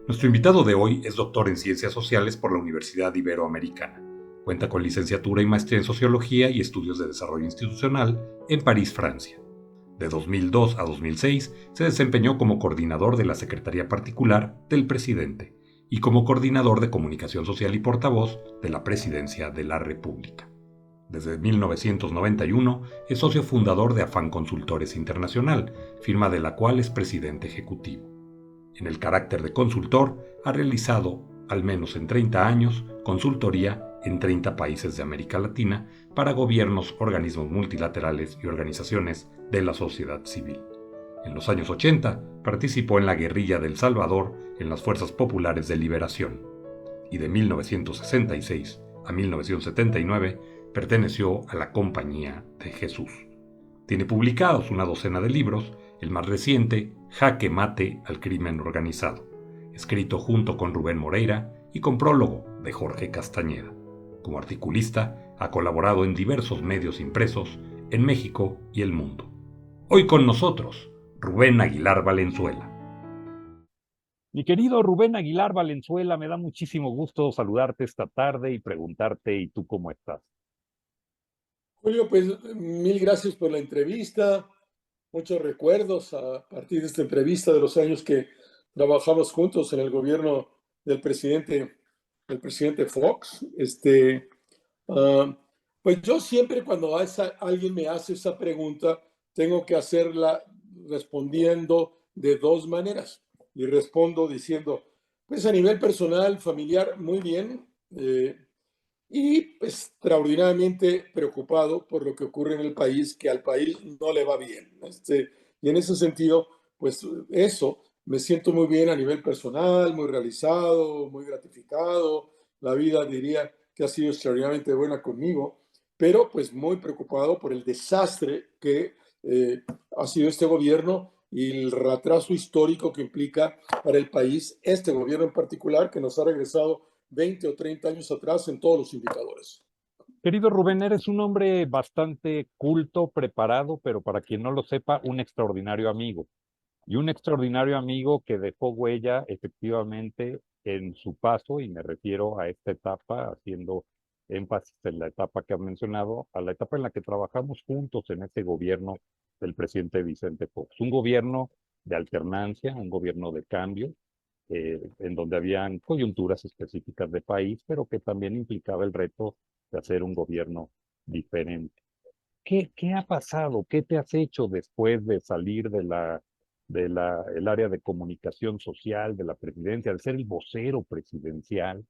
Nuestro invitado de hoy es doctor en Ciencias Sociales por la Universidad Iberoamericana. Cuenta con licenciatura y maestría en Sociología y Estudios de Desarrollo Institucional en París, Francia. De 2002 a 2006 se desempeñó como coordinador de la Secretaría Particular del Presidente y como coordinador de Comunicación Social y portavoz de la Presidencia de la República. Desde 1991 es socio fundador de Afán Consultores Internacional, firma de la cual es presidente ejecutivo. En el carácter de consultor, ha realizado, al menos en 30 años, consultoría en 30 países de América Latina para gobiernos, organismos multilaterales y organizaciones de la sociedad civil. En los años 80 participó en la guerrilla de El Salvador en las Fuerzas Populares de Liberación y de 1966 a 1979 perteneció a la Compañía de Jesús. Tiene publicados una docena de libros, el más reciente, Jaque Mate al Crimen Organizado, escrito junto con Rubén Moreira y con prólogo de Jorge Castañeda. Como articulista, ha colaborado en diversos medios impresos en México y el mundo. Hoy con nosotros, Rubén Aguilar Valenzuela. Mi querido Rubén Aguilar Valenzuela, me da muchísimo gusto saludarte esta tarde y preguntarte, ¿y tú cómo estás? Julio, pues mil gracias por la entrevista, muchos recuerdos a partir de esta entrevista de los años que trabajamos juntos en el gobierno del presidente Fox. Ah, pues yo siempre cuando alguien me hace esa pregunta, tengo que hacerla respondiendo de dos maneras. Y respondo diciendo, pues a nivel personal, familiar, muy bien. Y pues, extraordinariamente preocupado por lo que ocurre en el país, que al país no le va bien. Y en ese sentido, pues eso, me siento muy bien a nivel personal, muy realizado, muy gratificado. La vida diría que ha sido extraordinariamente buena conmigo, pero pues muy preocupado por el desastre que ha sido este gobierno y el retraso histórico que implica para el país este gobierno en particular, que nos ha regresado 20 o 30 años atrás en todos los indicadores. Querido Rubén, eres un hombre bastante culto, preparado, pero para quien no lo sepa, un extraordinario amigo. Y un extraordinario amigo que dejó huella efectivamente en su paso, y me refiero a esta etapa, haciendo énfasis en la etapa que has mencionado, a la etapa en la que trabajamos juntos en este gobierno del presidente Vicente Fox. Un gobierno de alternancia, un gobierno de cambio, en donde habían coyunturas específicas de país, pero que también implicaba el reto de hacer un gobierno diferente. ¿Qué ha pasado? ¿Qué te has hecho después de salir el área de comunicación social de la presidencia, de ser el vocero presidencial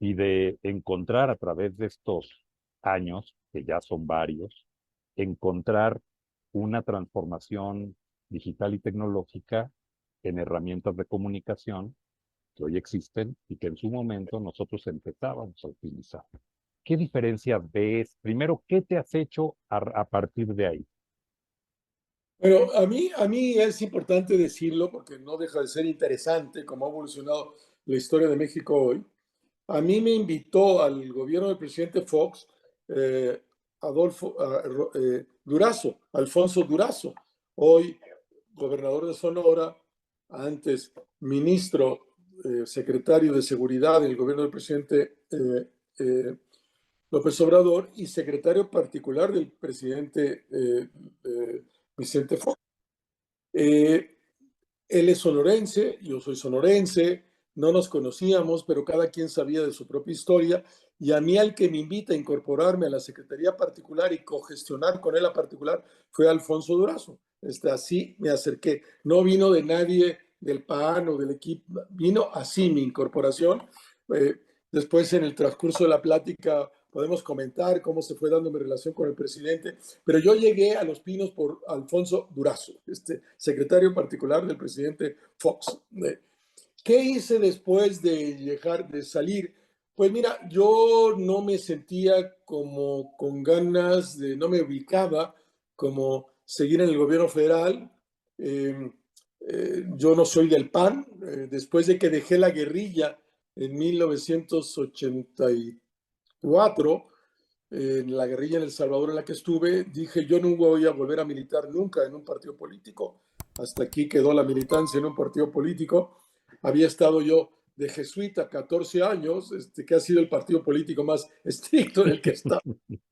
y de encontrar a través de estos años, que ya son varios, encontrar una transformación digital y tecnológica en herramientas de comunicación que hoy existen y que en su momento nosotros empezábamos a utilizar? ¿Qué diferencia ves? Primero, ¿qué te has hecho a partir de ahí? Bueno, a mí es importante decirlo porque no deja de ser interesante cómo ha evolucionado la historia de México hoy. A mí me invitó al gobierno del presidente Fox eh, Durazo, Alfonso Durazo, hoy gobernador de Sonora, antes ministro, secretario de Seguridad del gobierno del presidente eh, López Obrador y secretario particular del presidente Vicente Fox. Eh, Él es sonorense, yo soy sonorense, no nos conocíamos, pero cada quien sabía de su propia historia. Y a mí al que me invita a incorporarme a la Secretaría Particular y cogestionar con él a particular fue Alfonso Durazo. Así me acerqué. No vino de nadie del PAN o del equipo, vino así mi incorporación. Eh, Después en el transcurso de la plática podemos comentar cómo se fue dando mi relación con el presidente, pero yo llegué a Los Pinos por Alfonso Durazo, secretario particular del presidente Fox. ¿Qué hice después de dejar de salir? Pues mira, yo no me sentía como con ganas de, no me ubicaba como seguir en el gobierno federal. Eh, yo no soy del PAN. Después de que dejé la guerrilla en 1984, en la guerrilla en El Salvador en la que estuve, dije, yo no voy a volver a militar nunca en un partido político. Hasta aquí quedó la militancia en un partido político. había estado yo de jesuita 14 años, que ha sido el partido político más estricto en el que he estado,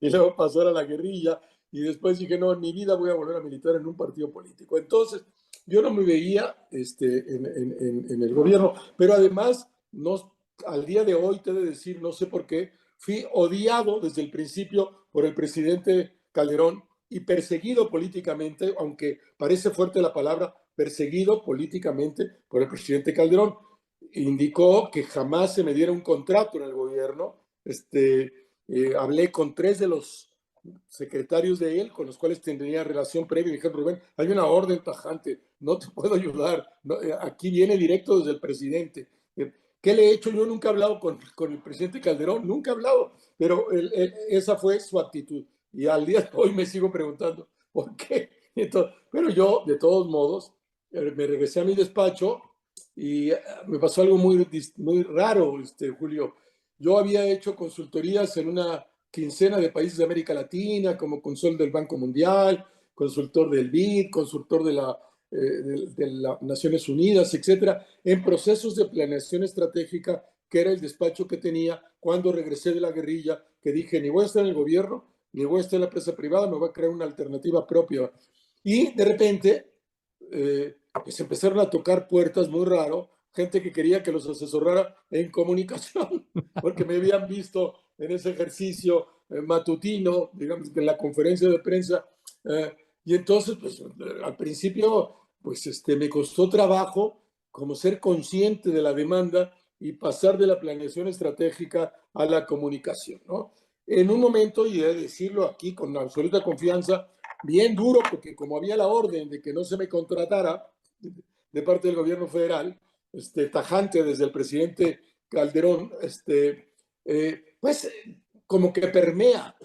y luego pasar a la guerrilla, y después dije, no, en mi vida voy a volver a militar en un partido político. Entonces, yo no me veía en el gobierno, pero además, no, al día de hoy, te he de decir, no sé por qué, fui odiado desde el principio por el presidente Calderón y perseguido políticamente, aunque parece fuerte la palabra, perseguido políticamente por el presidente Calderón. Indicó que jamás se me diera un contrato en el gobierno. Hablé con 3 de los secretarios de él, con los cuales tendría relación previa, y dijeron, Rubén, hay una orden tajante, no te puedo ayudar, no, aquí viene directo desde el presidente. ¿Qué le he hecho? Yo nunca he hablado con el presidente Calderón, nunca he hablado, pero esa fue su actitud. Y al día de hoy me sigo preguntando, ¿por qué? Entonces, pero yo, de todos modos, me regresé a mi despacho y me pasó algo muy raro, Julio. Yo había hecho consultorías en una quincena de países de América Latina, como consul del Banco Mundial, consultor del BID, consultor de las Naciones Unidas, etcétera, en procesos de planeación estratégica, que era el despacho que tenía cuando regresé de la guerrilla, que dije, ni voy a estar en el gobierno, ni voy a estar en la empresa privada, me voy a crear una alternativa propia. Y de repente, pues empezaron a tocar puertas muy raro, gente que quería que los asesorara en comunicación, porque me habían visto en ese ejercicio matutino, digamos, en la conferencia de prensa. Y entonces, pues al principio, pues me costó trabajo como ser consciente de la demanda y pasar de la planeación estratégica a la comunicación, ¿no? En un momento, y he de decirlo aquí con absoluta confianza, bien duro, porque como había la orden de que no se me contratara de parte del gobierno federal, tajante desde el presidente Calderón, pues como que permea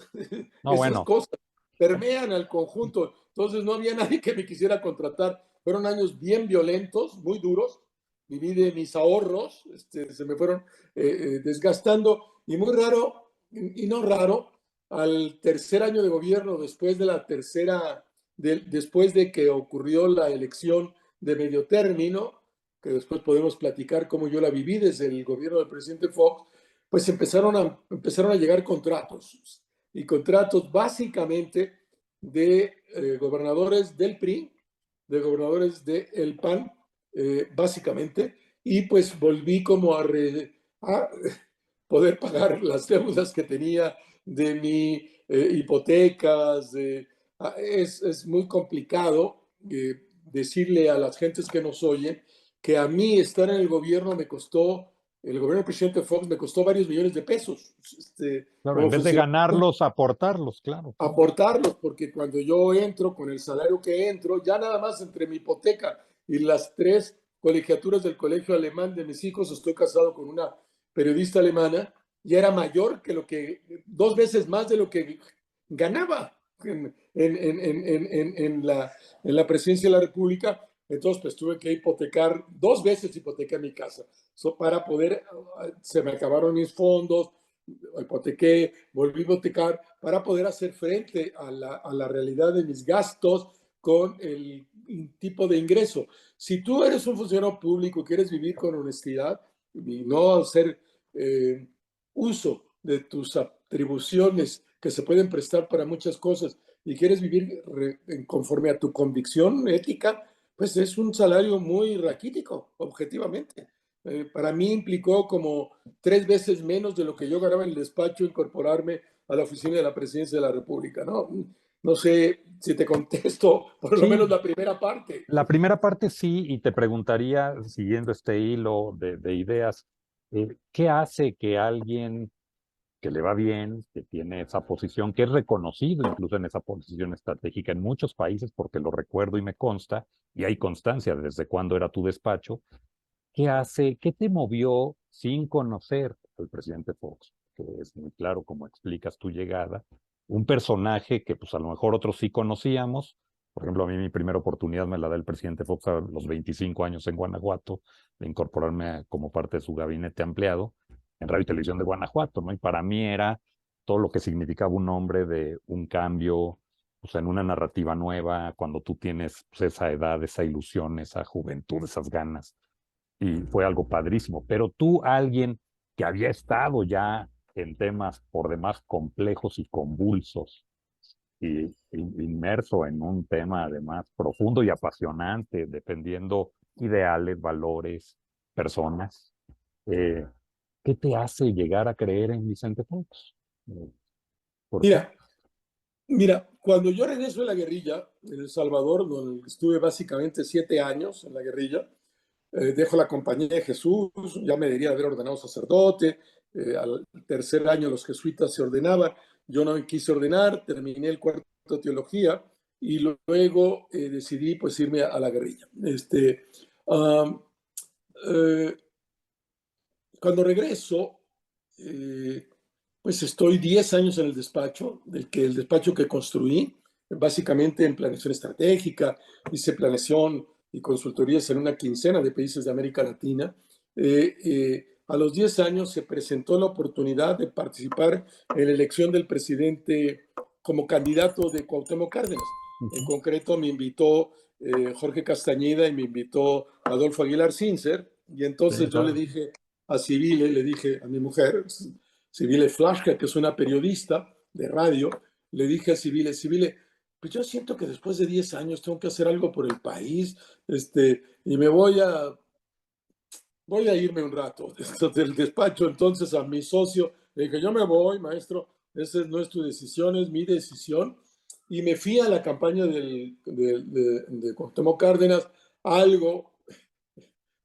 No, esas bueno, cosas, permean al conjunto. Entonces no había nadie que me quisiera contratar. Fueron años bien violentos, muy duros. Viví de mis ahorros, se me fueron desgastando. Y muy raro, y no raro, al tercer año de gobierno, después de la tercera, después de que ocurrió la elección de medio término, que después podemos platicar cómo yo la viví desde el gobierno del presidente Fox, pues empezaron a llegar contratos, y contratos básicamente de gobernadores del PRI, de gobernadores del PAN, básicamente, y pues volví como a poder pagar las deudas que tenía de mi hipotecas. Es muy complicado decirle a las gentes que nos oyen que a mí estar en el gobierno me costó, el gobierno del presidente Fox me costó varios millones de pesos. claro, en Como vez de funcionario, ganarlos, aportarlos, claro, claro. aportarlos, porque cuando yo entro con el salario que entro, ya nada más entre mi hipoteca y las 3 colegiaturas del colegio alemán de mis hijos, estoy casado con una periodista alemana, y era mayor que 2 veces más de lo que ganaba en la presidencia de la República. Entonces, pues tuve que hipotecar, 2 veces hipotequé mi casa, para poder, se me acabaron mis fondos, hipotequé, volví a hipotecar para poder hacer frente a la realidad de mis gastos con el tipo de ingreso. Si tú eres un funcionario público y quieres vivir con honestidad y no hacer uso de tus atribuciones que se pueden prestar para muchas cosas y quieres vivir conforme a tu convicción ética, pues es un salario muy raquítico, objetivamente. Para mí implicó como 3 veces menos de lo que yo ganaba en el despacho incorporarme a la oficina de la presidencia de la República, ¿no? No sé si te contesto por lo menos Sí, la primera parte. la primera parte sí, y te preguntaría, siguiendo este hilo de ideas, ¿qué hace que alguien que le va bien, que tiene esa posición, que es reconocido incluso en esa posición estratégica en muchos países, porque lo recuerdo y me consta, y hay constancia desde cuándo era tu despacho, ¿qué hace, qué te movió sin conocer al presidente Fox? Que es muy claro cómo explicas tu llegada, un personaje que pues a lo mejor otros sí conocíamos. Por ejemplo, a mí mi primera oportunidad me la da el presidente Fox a los 25 años en Guanajuato, de incorporarme como parte de su gabinete ampliado en Radio y Televisión de Guanajuato, ¿no? Y para mí era todo lo que significaba un hombre de un cambio, pues en una narrativa nueva, cuando tú tienes pues, esa edad, esa ilusión, esa juventud, esas ganas y fue algo padrísimo. Pero tú, alguien que había estado ya en temas por demás complejos y convulsos, y inmerso en un tema además profundo y apasionante, defendiendo ideales, valores, personas, eh, ¿qué te hace llegar a creer en Vicente Fox? ¿Por qué? Mira, mira, cuando yo regreso de la guerrilla en El Salvador, donde estuve básicamente 7 años en la guerrilla, dejo la compañía de Jesús, ya me debería haber ordenado sacerdote, al tercer año los jesuitas se ordenaban, yo no me quise ordenar, terminé el cuarto de teología y luego decidí pues irme a la guerrilla. Um, eh, Cuando regreso, eh, pues estoy 10 años en el despacho, el despacho que construí, básicamente en planeación estratégica, hice planeación y consultorías en una quincena de países de América Latina. A los 10 años se presentó la oportunidad de participar en la elección del presidente como candidato de Cuauhtémoc Cárdenas. En concreto me invitó Jorge Castañeda y me invitó Adolfo Aguilar Sincer, y entonces Sí, yo le claro. dije a Civile, le dije a mi mujer, Civile Flashka, que es una periodista de radio, le dije a Civile, pues yo siento que después de 10 años tengo que hacer algo por el país, y voy a irme un rato del despacho. Entonces a mi socio le dije, yo me voy, maestro, esa no es tu decisión, es mi decisión. Y me fui a la campaña de Cuauhtémoc Cárdenas, algo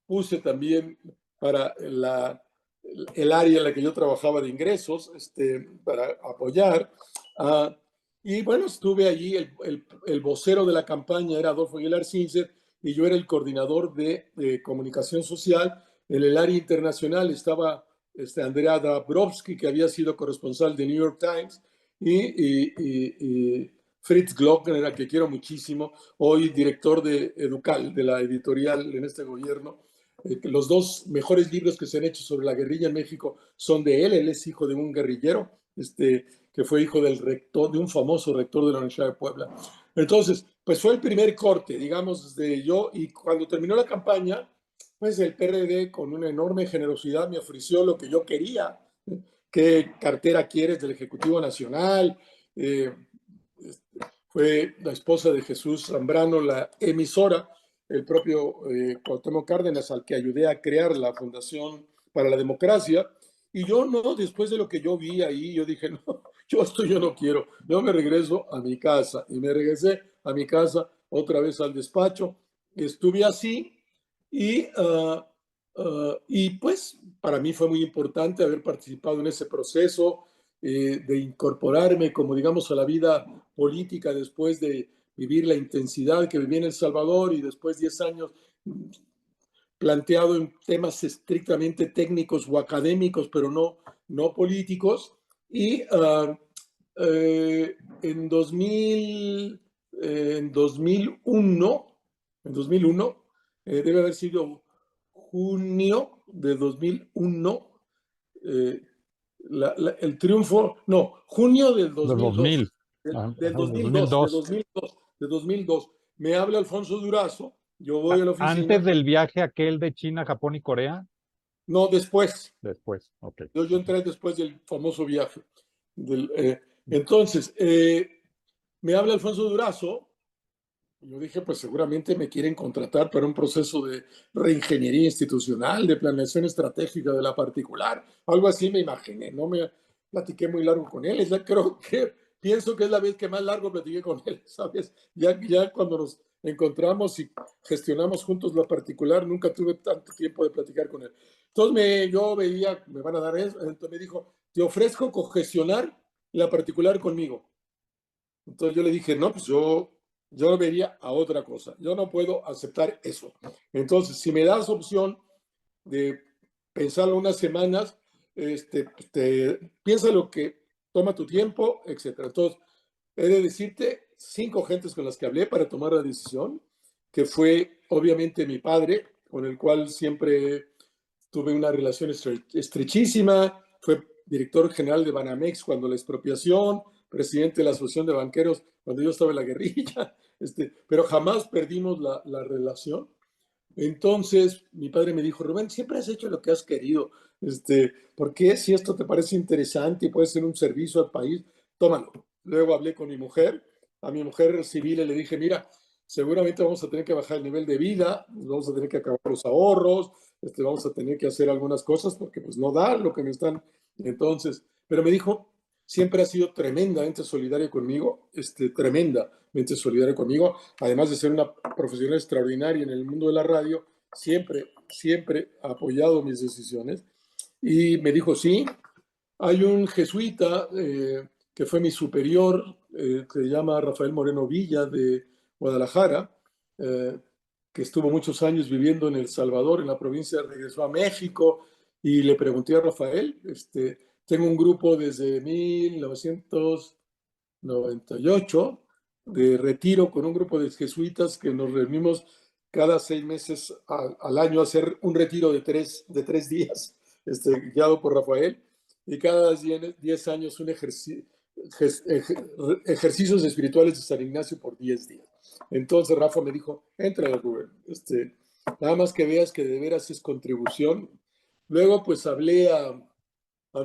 puse también para el área en la que yo trabajaba de ingresos, para apoyar. Uh, y bueno, estuve allí, el vocero de la campaña era Adolfo Aguilar Sincer y yo era el coordinador de comunicación social. En el área internacional estaba Andrea Dabrowski, que había sido corresponsal de New York Times, y Fritz Glockner, a que quiero muchísimo, hoy director de Educal, de la editorial en este gobierno. Los dos mejores libros que se han hecho sobre la guerrilla en México son de él. Él es hijo de un guerrillero, que fue hijo del rector, de un famoso rector de la Universidad de Puebla. Entonces, pues fue el primer corte, digamos, de yo, y cuando terminó la campaña, pues el PRD con una enorme generosidad me ofreció lo que yo quería. ¿Qué cartera quieres del Ejecutivo Nacional? Eh, Fue la esposa de Jesús Zambrano, la emisora, el propio Cuauhtémoc Cárdenas, al que ayudé a crear la Fundación para la Democracia. Y yo no, después de lo que yo vi ahí, yo dije, no, yo no quiero, yo me regreso a mi casa. Y me regresé a mi casa otra vez al despacho. Estuve así y pues para mí fue muy importante haber participado en ese proceso, de incorporarme, como digamos, a la vida política después de vivir la intensidad que viví en El Salvador y después 10 años planteado en temas estrictamente técnicos o académicos, pero no políticos. Y en 2001, debe haber sido junio de 2001, el triunfo, no, junio del De 2002, 2000, del de 2002, 2002. de 2002. Me habla Alfonso Durazo, yo voy a la Antes oficina, del viaje aquel de China, Japón y Corea, no después, después, ok. yo entré después del famoso viaje. Entonces, me habla Alfonso Durazo. Yo dije, pues seguramente me quieren contratar para un proceso de reingeniería institucional, de planeación estratégica de la particular, algo así me imaginé. No me platiqué muy largo con él, creo que pienso que es la vez que más largo platiqué con él, ¿sabes? Ya cuando nos encontramos y gestionamos juntos la particular, nunca tuve tanto tiempo de platicar con él. Entonces yo veía, me van a dar eso, entonces me dijo, te ofrezco cogestionar la particular conmigo. Entonces yo le dije, no, pues yo vería a otra cosa. Yo no puedo aceptar eso. Entonces, si me das opción de pensarlo unas semanas, piensa lo que toma tu tiempo, etcétera. Entonces, he de decirte 5 gentes con las que hablé para tomar la decisión, que fue obviamente mi padre, con el cual siempre tuve una relación estrechísima, fue director general de Banamex cuando la expropiación, presidente de la Asociación de Banqueros cuando yo estaba en la guerrilla, pero jamás perdimos la relación. Entonces, mi padre me dijo, Rubén, siempre has hecho lo que has querido. ¿Por qué si esto te parece interesante y puede ser un servicio al país? Tómalo. Luego hablé con mi mujer, a mi mujer civil le dije, mira, seguramente vamos a tener que bajar el nivel de vida, vamos a tener que acabar los ahorros, vamos a tener que hacer algunas cosas porque pues no da lo que me están. Entonces, pero me dijo, siempre ha sido tremendamente solidaria conmigo, tremendamente solidaria conmigo, además de ser una profesional extraordinaria en el mundo de la radio, siempre ha apoyado mis decisiones. Y me dijo, sí, hay un jesuita que fue mi superior, que se llama Rafael Moreno Villa de Guadalajara, eh, que estuvo muchos años viviendo en El Salvador, en la provincia, regresó a México, y le pregunté a Rafael, tengo un grupo desde 1998 de retiro con un grupo de jesuitas que nos reunimos cada 6 meses al año a hacer un retiro de tres días, guiado por Rafael, y cada 10 años un ejercicios espirituales de San Ignacio por 10 días. Entonces Rafa me dijo, entra, Rubén, nada más que veas que de veras es contribución. Luego pues hablé a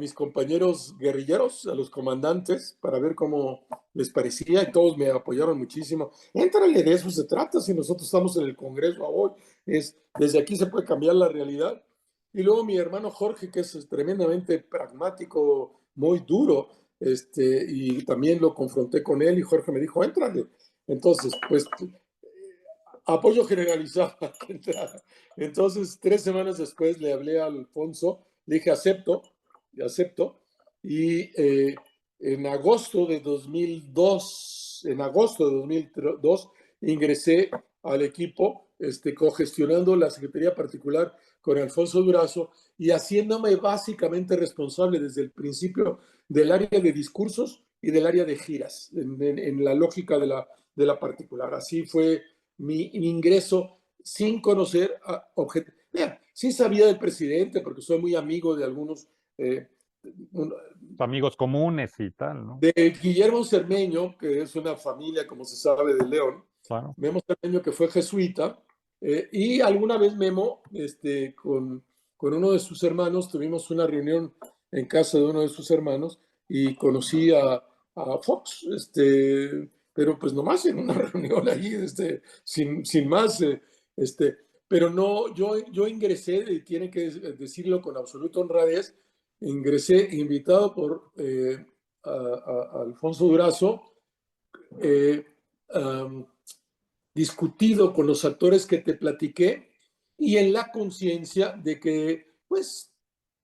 mis compañeros guerrilleros, a los comandantes, para ver cómo les parecía, y todos me apoyaron muchísimo. Éntrale, de eso se trata, si nosotros estamos en el Congreso hoy, desde aquí se puede cambiar la realidad. Y luego mi hermano Jorge, que es tremendamente pragmático, muy duro, y también lo confronté con él, y Jorge me dijo, éntrale. Entonces, pues, apoyo generalizado. Entonces, 3 semanas después le hablé a Alfonso, le dije, acepto, y en agosto de 2002 ingresé al equipo, cogestionando la Secretaría Particular con Alfonso Durazo y haciéndome básicamente responsable desde el principio del área de discursos y del área de giras, en la lógica de la particular. Así fue mi ingreso sin conocer objetos. Sí sabía del presidente porque soy muy amigo de algunos, un- Amigos comunes y tal, ¿no? de Guillermo Cermeño, que es una familia, como se sabe, de León. Claro. Memo Cermeño, que fue jesuita, y alguna vez Memo, con uno de sus hermanos, tuvimos una reunión en casa de uno de sus hermanos y conocí a Fox, pero pues nomás en una reunión ahí, sin más, pero no, yo ingresé, y tiene que decirlo con absoluta honradez, ingresé invitado por a Alfonso Durazo, eh, um, discutido con los actores que te platiqué, y en la conciencia de que, pues,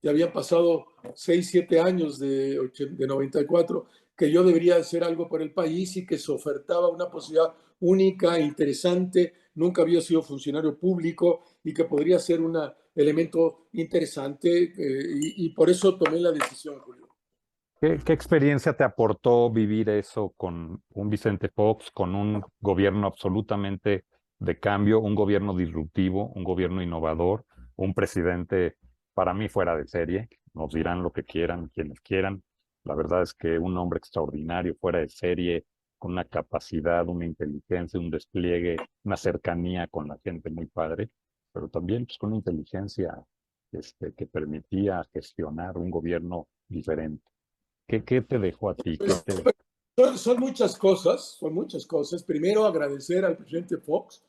ya habían pasado 6, 7 años de 94, que yo debería hacer algo por el país y que se ofertaba una posibilidad única, interesante. Nunca había sido funcionario público y que podría ser un elemento interesante, y por eso tomé la decisión, Julio. ¿Qué experiencia te aportó vivir eso con un Vicente Fox, con un gobierno absolutamente de cambio, un gobierno disruptivo, un gobierno innovador, un presidente para mí fuera de serie? Nos dirán lo que quieran, quienes quieran. La verdad es que un hombre extraordinario, fuera de serie, con una capacidad, una inteligencia, un despliegue, una cercanía con la gente muy padre, pero también pues, con una inteligencia que permitía gestionar un gobierno diferente. ¿Qué te dejó a ti? ¿Qué Pues, te... son muchas cosas, son muchas cosas. Primero, agradecer al presidente Fox,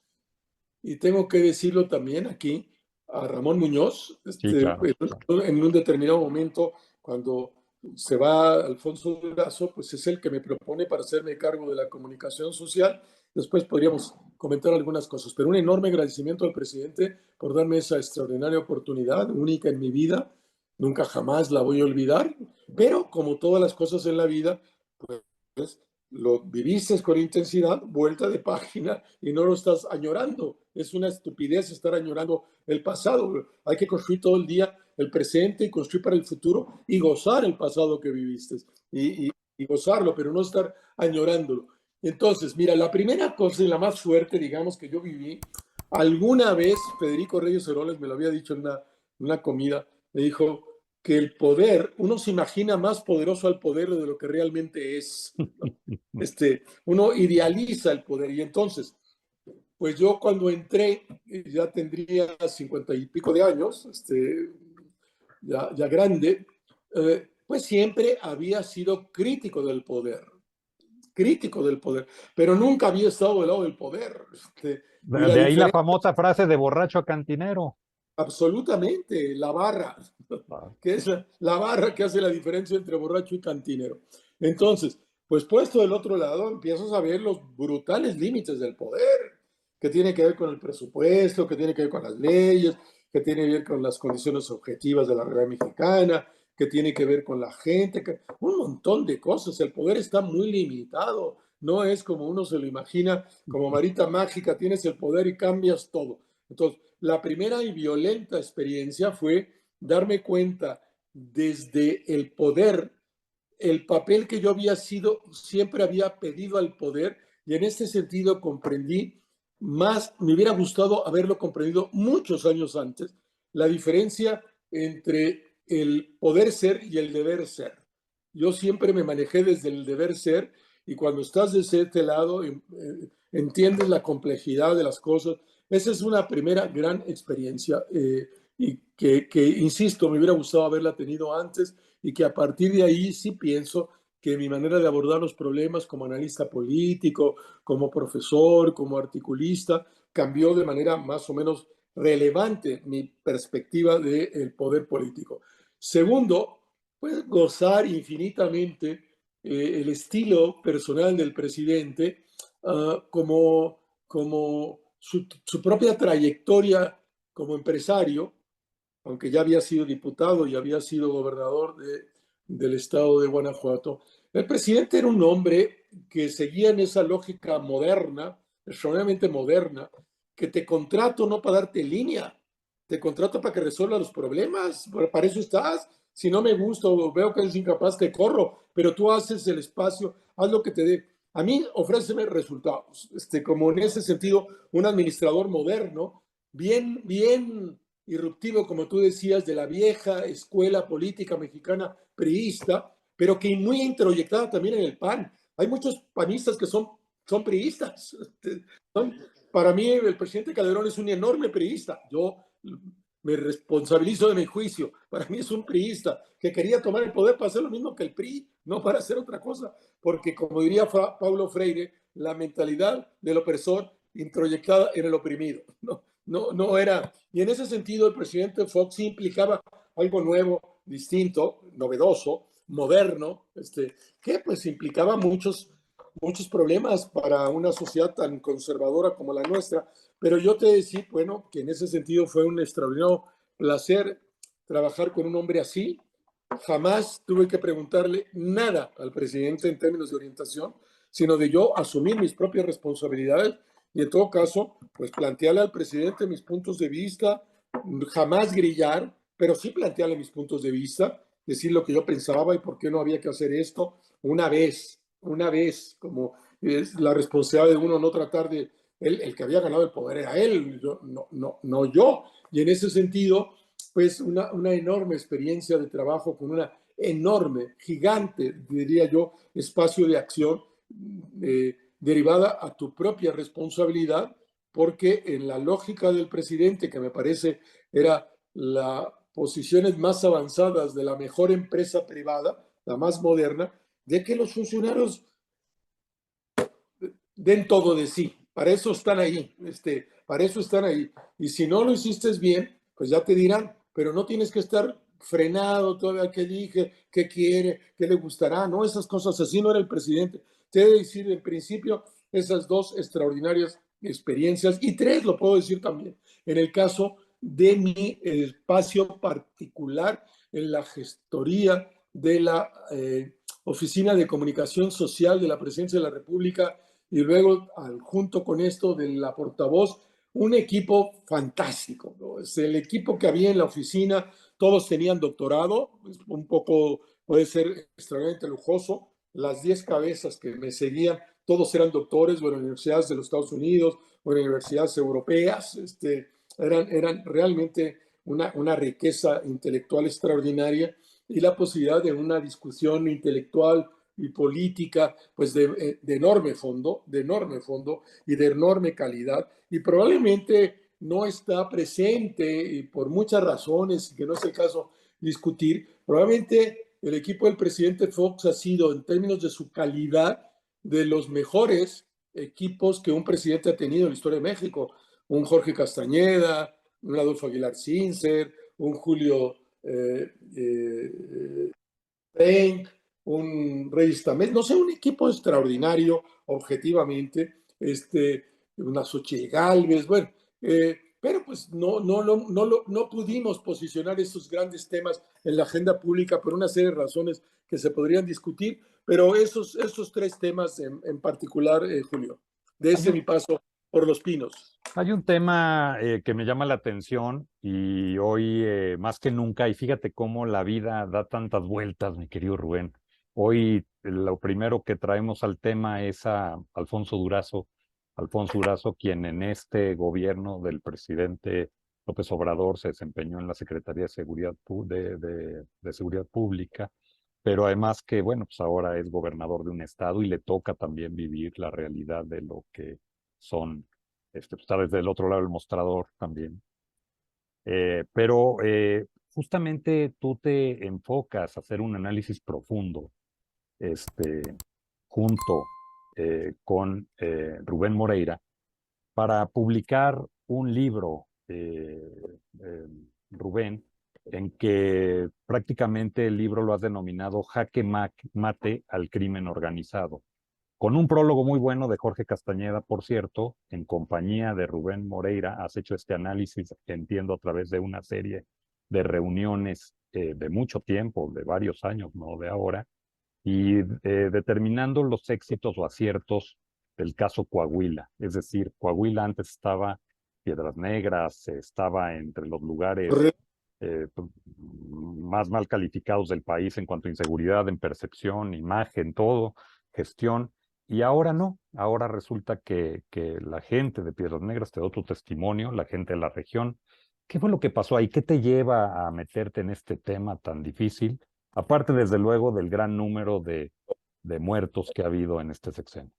y tengo que decirlo también aquí a Ramón Muñoz, Sí, claro, claro. en un determinado momento, cuando se va Alfonso Durazo, pues es el que me propone para hacerme cargo de la comunicación social. Después podríamos comentar algunas cosas, pero un enorme agradecimiento al presidente por darme esa extraordinaria oportunidad, única en mi vida. Nunca jamás la voy a olvidar, pero como todas las cosas en la vida, pues lo viviste con intensidad, vuelta de página, y no lo estás añorando. Es una estupidez estar añorando el pasado. Hay que construir todo el día el presente y construir para el futuro y gozar el pasado que viviste y gozarlo, pero no estar añorándolo. Entonces, mira, la primera cosa y la más fuerte, digamos, que yo viví, alguna vez Federico Reyes Heroles me lo había dicho en una comida, me dijo que el poder, uno se imagina más poderoso al poder de lo que realmente es, ¿no? Uno idealiza el poder, y entonces, pues yo cuando entré, ya tendría 50 y pico de años, ya grande, pues siempre había sido crítico del poder, pero nunca había estado del lado del poder. Y la De ahí la diferencia, famosa frase de borracho a cantinero. absolutamente, la barra, Ah, que es la barra que hace la diferencia entre borracho y cantinero. Entonces, pues puesto del otro lado, empiezas a ver los brutales límites del poder, que tiene que ver con el presupuesto, que tiene que ver con las leyes, que tiene que ver con las condiciones objetivas de la realidad mexicana, que tiene que ver con la gente, un montón de cosas. El poder está muy limitado, no es como uno se lo imagina, como varita mágica, tienes el poder y cambias todo. Entonces, la primera y violenta experiencia fue darme cuenta desde el poder, el papel que yo había sido, siempre había pedido al poder, y en este sentido comprendí más, me hubiera gustado haberlo comprendido muchos años antes, la diferencia entre el poder ser y el deber ser. Yo siempre me manejé desde el deber ser, y cuando estás de este lado, entiendes la complejidad de las cosas. Esa es una primera gran experiencia, y insisto, me hubiera gustado haberla tenido antes, y que a partir de ahí sí pienso que mi manera de abordar los problemas como analista político, como profesor, como articulista, cambió de manera más o menos relevante mi perspectiva del poder político. Segundo, pues gozar infinitamente el estilo personal del presidente, como su propia trayectoria como empresario, aunque ya había sido diputado y había sido gobernador del estado de Guanajuato. El presidente era un hombre que seguía en esa lógica moderna, extraordinariamente moderna, que te contrato no para darte línea, te contrato para que resuelva los problemas, para eso estás. Si no me gusta o veo que eres incapaz, te corro, pero tú haces el espacio, haz lo que te dé. A mí ofréceme resultados, como en ese sentido, un administrador moderno, bien irruptivo, como tú decías, de la vieja escuela política mexicana priista, pero que muy introyectada también en el PAN. Hay muchos panistas que son priistas. Para mí, el presidente Calderón es un enorme priista. Yo me responsabilizo de mi juicio. Para mí es un priista que quería tomar el poder para hacer lo mismo que el PRI, no para hacer otra cosa. Porque, como diría Paulo Freire, la mentalidad del opresor introyectada en el oprimido. No era. Y en ese sentido, el presidente Fox sí implicaba algo nuevo, distinto, novedoso, moderno, que pues implicaba muchos problemas para una sociedad tan conservadora como la nuestra. Pero yo te decía, bueno, que en ese sentido fue un extraordinario placer trabajar con un hombre así. Jamás tuve que preguntarle nada al presidente en términos de orientación, sino de yo asumir mis propias responsabilidades y en todo caso, pues plantearle al presidente mis puntos de vista, jamás grillar, pero sí plantearle mis puntos de vista, decir lo que yo pensaba y por qué no había que hacer esto una vez, como es la responsabilidad de uno no tratar de, el que había ganado el poder era él, yo, no yo. Y en ese sentido, pues una enorme experiencia de trabajo con una enorme, gigante, diría yo, espacio de acción derivada a tu propia responsabilidad, porque en la lógica del presidente, que me parece era las posiciones más avanzadas de la mejor empresa privada, la más moderna, de que los funcionarios den todo de sí. Para eso están ahí, para eso están ahí. Y si no lo hiciste bien, pues ya te dirán, pero no tienes que estar frenado todavía qué dije, qué quiere, qué le gustará, no, esas cosas así no era el presidente. Te he de decir en principio esas dos extraordinarias experiencias y tres, lo puedo decir también, en el caso de mi espacio particular en la gestoría de la Oficina de Comunicación Social de la Presidencia de la República y luego junto con esto de la portavoz, un equipo fantástico, ¿no? Es el equipo que había en la oficina, todos tenían doctorado, un poco puede ser extremadamente lujoso, las 10 cabezas que me seguían, todos eran doctores o en universidades de los Estados Unidos o en universidades europeas, eran realmente una riqueza intelectual extraordinaria y la posibilidad de una discusión intelectual y política pues de enorme fondo y de enorme calidad, y probablemente no está presente y por muchas razones que no es el caso discutir. Probablemente el equipo del presidente Fox ha sido, en términos de su calidad, de los mejores equipos que un presidente ha tenido en la historia de México. Un Jorge Castañeda, un Adolfo Aguilar Sincer, un Julio Frank, un Reyes Tamés, no sé, un equipo extraordinario, objetivamente, una Xochitl Gálvez, bueno, pero pues no pudimos posicionar esos grandes temas en la agenda pública por una serie de razones que se podrían discutir, pero esos tres temas en particular, Julio, de Hay ese mi un, paso por Los Pinos. hay un tema que me llama la atención y hoy más que nunca, y fíjate cómo la vida da tantas vueltas, mi querido Rubén. Hoy lo primero que traemos al tema es a Alfonso Durazo, quien en este gobierno del presidente López Obrador se desempeñó en la Secretaría de Seguridad, de Seguridad Pública, pero además que, bueno, pues ahora es gobernador de un estado y le toca también vivir la realidad de lo que son, pues, está desde el otro lado del mostrador también. Pero justamente tú te enfocas a hacer un análisis profundo, este, junto con Rubén Moreira, para publicar un libro, eh, Rubén, en que prácticamente el libro lo has denominado Jaque Mate al crimen organizado, con un prólogo muy bueno de Jorge Castañeda, por cierto, en compañía de Rubén Moreira. Has hecho este análisis, entiendo, a través de una serie de reuniones de mucho tiempo, de varios años, no de ahora, y determinando los éxitos o aciertos del caso Coahuila. Es decir, Coahuila antes estaba Piedras Negras, estaba entre los lugares más mal calificados del país en cuanto a inseguridad, en percepción, imagen, todo, gestión. Y ahora no, ahora resulta que la gente de Piedras Negras te da tu testimonio, la gente de la región. ¿Qué fue lo que pasó ahí? ¿Qué te lleva a meterte en este tema tan difícil? Aparte, desde luego, del gran número de muertos que ha habido en este sexenio.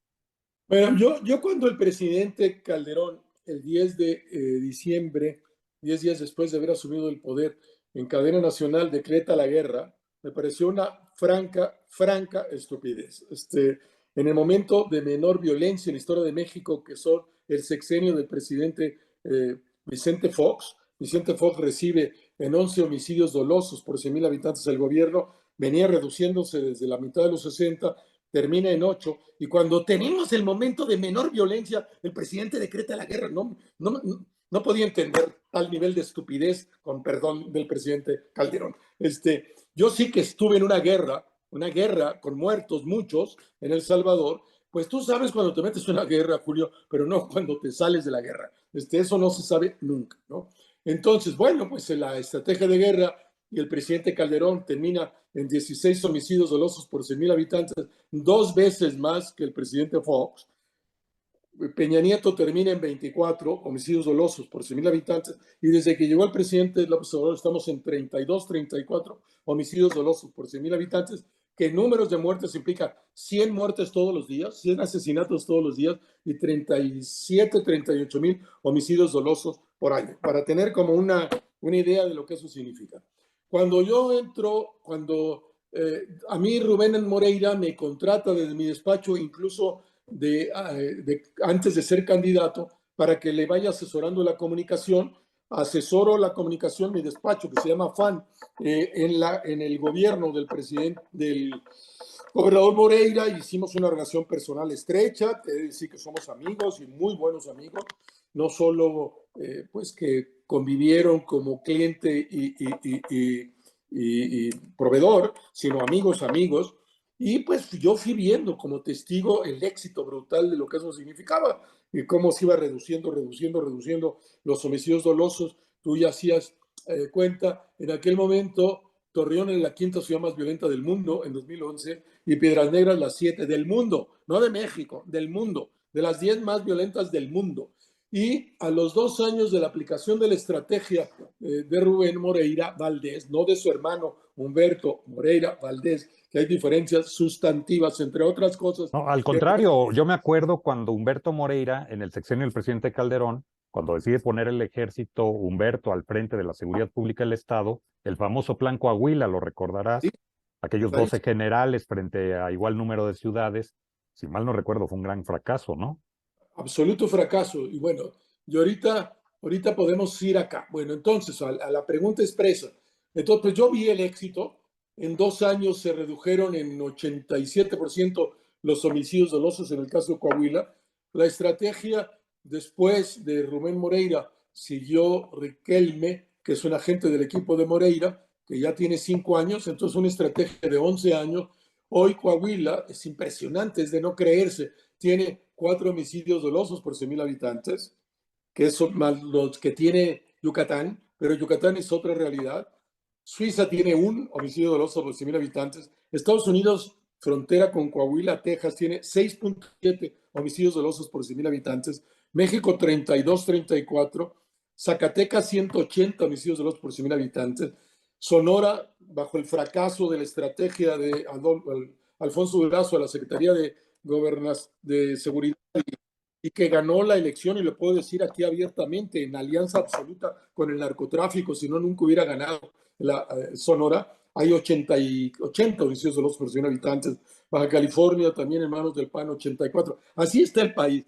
Bueno, yo cuando el presidente Calderón, el 10 de diciembre, 10 días después de haber asumido el poder, en cadena nacional decreta la guerra, me pareció una franca estupidez. En el momento de menor violencia en la historia de México, que son el sexenio del presidente Vicente Fox. Vicente Fox recibe en 11 homicidios dolosos por 100,000 habitantes el gobierno, venía reduciéndose desde la mitad de los 60, termina en 8, y cuando tenemos el momento de menor violencia, el presidente decreta la guerra. No podía entender tal nivel de estupidez, con perdón del presidente Calderón. Yo sí que estuve en una guerra con muertos, muchos, en El Salvador. Pues tú sabes cuando te metes en una guerra, Julio, pero no cuando te sales de la guerra. Eso no se sabe nunca, ¿no? Entonces, bueno, pues la estrategia de guerra y el presidente Calderón termina en 16 homicidios dolosos por 100,000 habitantes, 2 veces más que el presidente Fox. Peña Nieto termina en 24 homicidios dolosos por 100,000 habitantes, y desde que llegó el presidente López Obrador estamos en 32, 34 homicidios dolosos por 100,000 habitantes, que en números de muertes implica 100 muertes todos los días, 100 asesinatos todos los días y 37, 38,000 homicidios dolosos por año, para tener como una idea de lo que eso significa. Cuando yo entro, a mí Rubén Moreira me contrata desde mi despacho, incluso antes de ser candidato, para que le vaya asesorando la comunicación. Asesoro la comunicación, mi despacho, que se llama FAN, en el gobierno del gobernador Moreira. Hicimos una relación personal estrecha, es decir, que somos amigos y muy buenos amigos, no solo pues que convivieron como cliente y proveedor, sino amigos. Y pues yo fui viendo como testigo el éxito brutal de lo que eso significaba y cómo se iba reduciendo los homicidios dolosos. Tú ya hacías cuenta, en aquel momento Torreón era la quinta ciudad más violenta del mundo en 2011 y Piedras Negras la 7 del mundo, no de México, del mundo, de las 10 más violentas del mundo. Y a los 2 años de la aplicación de la estrategia de Rubén Moreira Valdés, no de su hermano Humberto Moreira Valdés, que hay diferencias sustantivas, entre otras cosas. No, al contrario, yo me acuerdo cuando Humberto Moreira, en el sexenio del presidente Calderón, cuando decide poner el ejército Humberto al frente de la seguridad pública del Estado, el famoso Plan Coahuila, lo recordarás, Sí, aquellos 12 generales frente a igual número de ciudades, si mal no recuerdo, fue un gran fracaso, ¿no? absoluto fracaso. Y bueno, y ahorita podemos ir acá. Bueno, entonces, a la pregunta expresa. Entonces, pues yo vi el éxito. En 2 años se redujeron en 87% los homicidios dolosos en el caso de Coahuila. La estrategia después de Rubén Moreira siguió Riquelme, que es un agente del equipo de Moreira, que ya tiene 5 años, entonces una estrategia de 11 años. Hoy Coahuila es impresionante, es de no creerse, tiene 4 homicidios dolosos por 100,000 habitantes, que son más los que tiene Yucatán, pero Yucatán es otra realidad. Suiza tiene 1 homicidio doloso por 100,000 habitantes. Estados Unidos, frontera con Coahuila, Texas, tiene 6.7 homicidios dolosos por 100,000 habitantes. México 32, 34. Zacatecas 180 homicidios dolosos por 100,000 habitantes. Sonora, bajo el fracaso de la estrategia de Alfonso Durazo a la Secretaría de Seguridad y que ganó la elección, y lo puedo decir aquí abiertamente, en alianza absoluta con el narcotráfico, si no, nunca hubiera ganado la Sonora. Hay 80 homicidios dolosos por 100 habitantes. Baja California también en manos del PAN 84. Así está el país.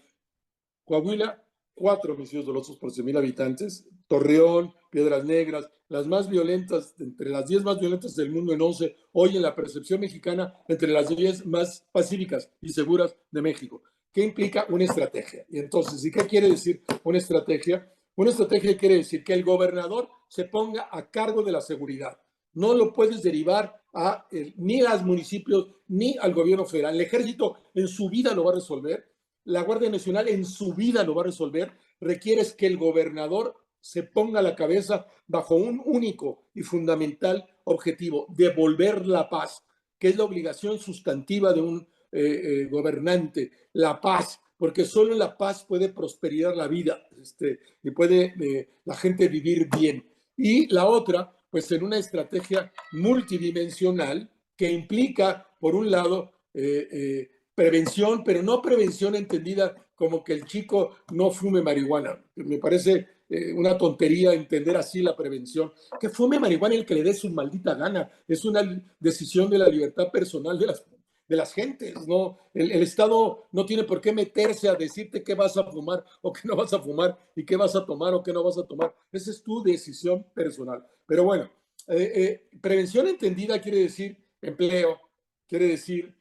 Coahuila, 4 homicidios dolosos por 100,000 habitantes. Torreón, Piedras Negras, las más violentas, entre las 10 más violentas del mundo en 11, hoy en la percepción mexicana, entre las 10 más pacíficas y seguras de México. ¿Qué implica una estrategia? Y entonces, ¿y qué quiere decir una estrategia? Una estrategia quiere decir que el gobernador se ponga a cargo de la seguridad. No lo puedes derivar ni a los municipios ni al gobierno federal. El ejército en su vida lo va a resolver. La Guardia Nacional en su vida lo va a resolver. Requieres que el gobernador se ponga la cabeza bajo un único y fundamental objetivo: devolver la paz, que es la obligación sustantiva de un gobernante, la paz, porque solo en la paz puede prosperar la vida y puede la gente vivir bien. Y la otra, pues en una estrategia multidimensional que implica, por un lado, prevención, pero no prevención entendida como que el chico no fume marihuana. Me parece una tontería entender así la prevención. Que fume marihuana el que le dé su maldita gana. Es una decisión de la libertad personal de las gentes, ¿no? El Estado no tiene por qué meterse a decirte qué vas a fumar o qué no vas a fumar y qué vas a tomar o qué no vas a tomar. Esa es tu decisión personal. Pero bueno, prevención entendida quiere decir empleo, quiere decir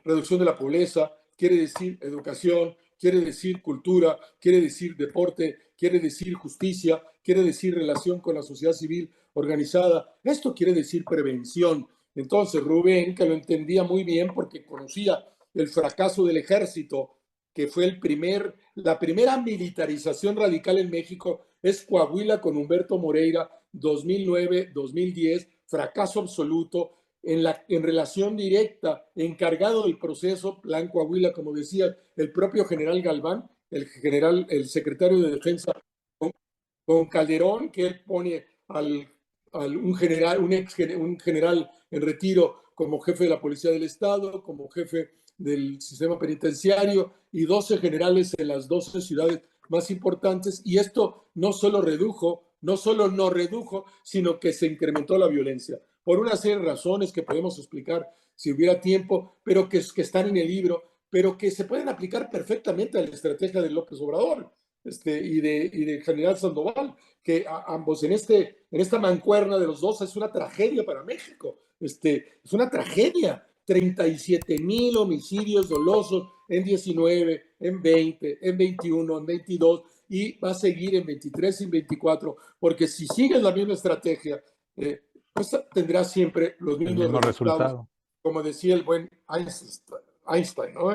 reducción de la pobreza, quiere decir educación, quiere decir cultura, quiere decir deporte, quiere decir justicia, quiere decir relación con la sociedad civil organizada. Esto quiere decir prevención. Entonces, Rubén, que lo entendía muy bien porque conocía el fracaso del ejército, que fue la primera militarización radical en México, es Coahuila con Humberto Moreira, 2009-2010, fracaso absoluto. En relación directa, encargado del proceso, Plan Coahuila, como decía el propio general Galván, el secretario de Defensa, con Calderón, que él pone un general en retiro como jefe de la Policía del Estado, como jefe del sistema penitenciario, y 12 generales en las 12 ciudades más importantes. Y esto no solo no redujo, sino que se incrementó la violencia por una serie de razones que podemos explicar si hubiera tiempo, pero que están en el libro, pero que se pueden aplicar perfectamente a la estrategia de López Obrador y de General Sandoval, que ambos en esta mancuerna de los dos es una tragedia para México. Es una tragedia. 37,000 homicidios dolosos en 19, en 20, en 21, en 22, y va a seguir en 23 y en 24, porque si sigues la misma estrategia, pues tendrás siempre los El mismos mismo resultados. resultado. Como decía el buen Einstein, ¿no?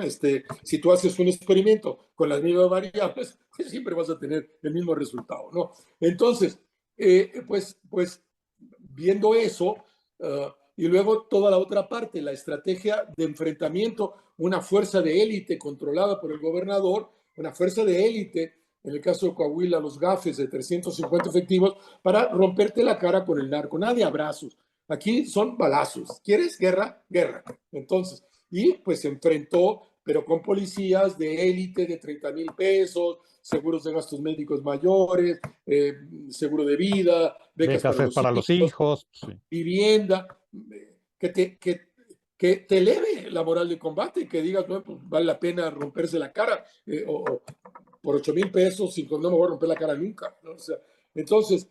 Si tú haces un experimento con las mismas variables, pues siempre vas a tener el mismo resultado, ¿no? Entonces, pues viendo eso, y luego toda la otra parte, la estrategia de enfrentamiento, una fuerza de élite controlada por el gobernador, una fuerza de élite en el caso de Coahuila, los gafes de 350 efectivos para romperte la cara con el narco. Nada de abrazos. Aquí son balazos. ¿Quieres guerra? Guerra. Entonces, y pues se enfrentó, pero con policías de élite de 30,000 pesos, seguros de gastos médicos mayores, seguro de vida, becas Becas para los hijos. Sí. vivienda, que te eleve la moral de combate y que digas, bueno, pues vale la pena romperse la cara, o por 8,000 pesos, no me voy a romper la cara nunca, ¿no? O sea, entonces,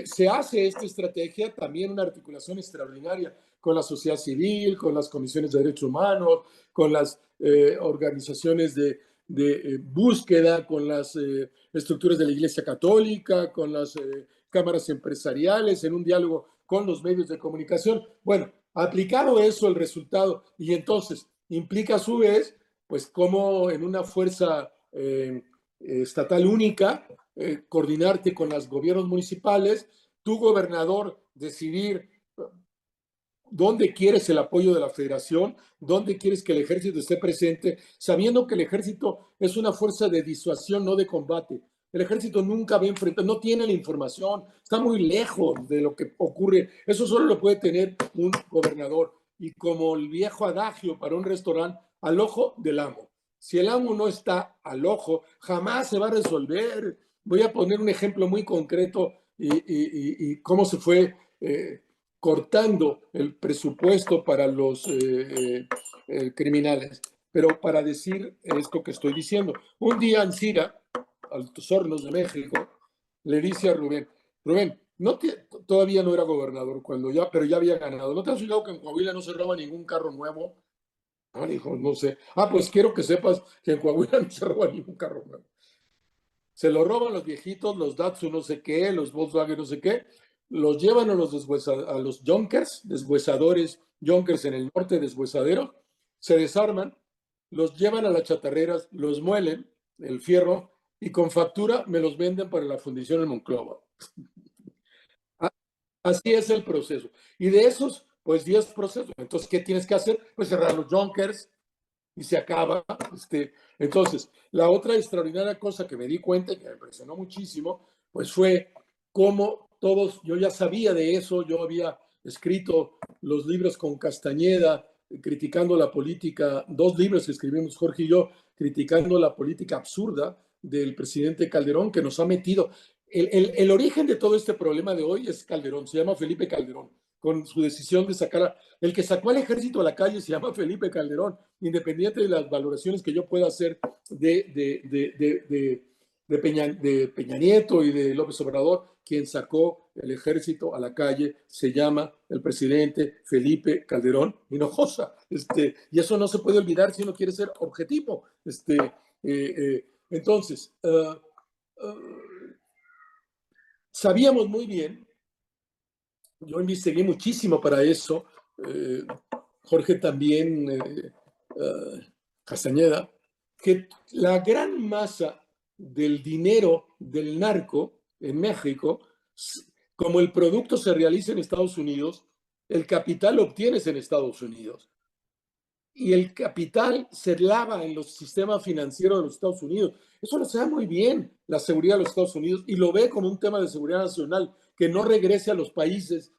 se hace esta estrategia, también una articulación extraordinaria con la sociedad civil, con las comisiones de derechos humanos, con las organizaciones de búsqueda, con las estructuras de la Iglesia Católica, con las cámaras empresariales, en un diálogo con los medios de comunicación. Bueno, aplicado eso, el resultado, y entonces implica a su vez, pues como en una fuerza estatal única, coordinarte con los gobiernos municipales, tu gobernador decidir dónde quieres el apoyo de la federación, dónde quieres que el ejército esté presente, sabiendo que el ejército es una fuerza de disuasión, no de combate. El ejército nunca va a enfrentar, no tiene la información, está muy lejos de lo que ocurre. Eso solo lo puede tener un gobernador. Y como el viejo adagio para un restaurante, al ojo del amo. Si el amo no está al ojo, jamás se va a resolver. Voy a poner un ejemplo muy concreto y cómo se fue cortando el presupuesto para los criminales. Pero para decir esto que estoy diciendo, un día Ancira, Altos Hornos de México, le dice a Rubén, todavía no era gobernador, pero ya había ganado. ¿No te has fijado que en Coahuila no se roba ningún carro nuevo? Ah, dijo, no sé. Ah, pues quiero que sepas que en Coahuila no se roba ningún carro nuevo. Se lo roban los viejitos, los Datsun no sé qué, los Volkswagen no sé qué, los llevan a los Junkers, deshuesadores, Junkers en el norte, deshuesaderos, se desarman, los llevan a las chatarreras, los muelen, el fierro, y con factura me los venden para la fundición en Monclova. Así es el proceso. Y de esos, pues 10 procesos. Entonces, ¿qué tienes que hacer? Pues cerrar los Junkers, y se acaba. Entonces, la otra extraordinaria cosa que me di cuenta y que me impresionó muchísimo, pues fue cómo todos, yo ya sabía de eso, yo había escrito los libros con Castañeda, criticando la política, 2 libros que escribimos Jorge y yo, criticando la política absurda del presidente Calderón, que nos ha metido. El origen de todo este problema de hoy es Calderón, se llama Felipe Calderón, con su decisión de sacar el que sacó al ejército a la calle se llama Felipe Calderón, independiente de las valoraciones que yo pueda hacer de Peña Nieto y de López Obrador. Quien sacó el ejército a la calle se llama el presidente Felipe Calderón Hinojosa. Y eso no se puede olvidar si uno quiere ser objetivo. Entonces, sabíamos muy bien, yo investigué muchísimo para eso, Jorge también, Castañeda, que la gran masa del dinero del narco en México, como el producto se realiza en Estados Unidos, el capital lo obtienes en Estados Unidos. Y el capital se lava en los sistemas financieros de los Estados Unidos. Eso lo sabe muy bien la seguridad de los Estados Unidos y lo ve como un tema de seguridad nacional, que no regrese a los países,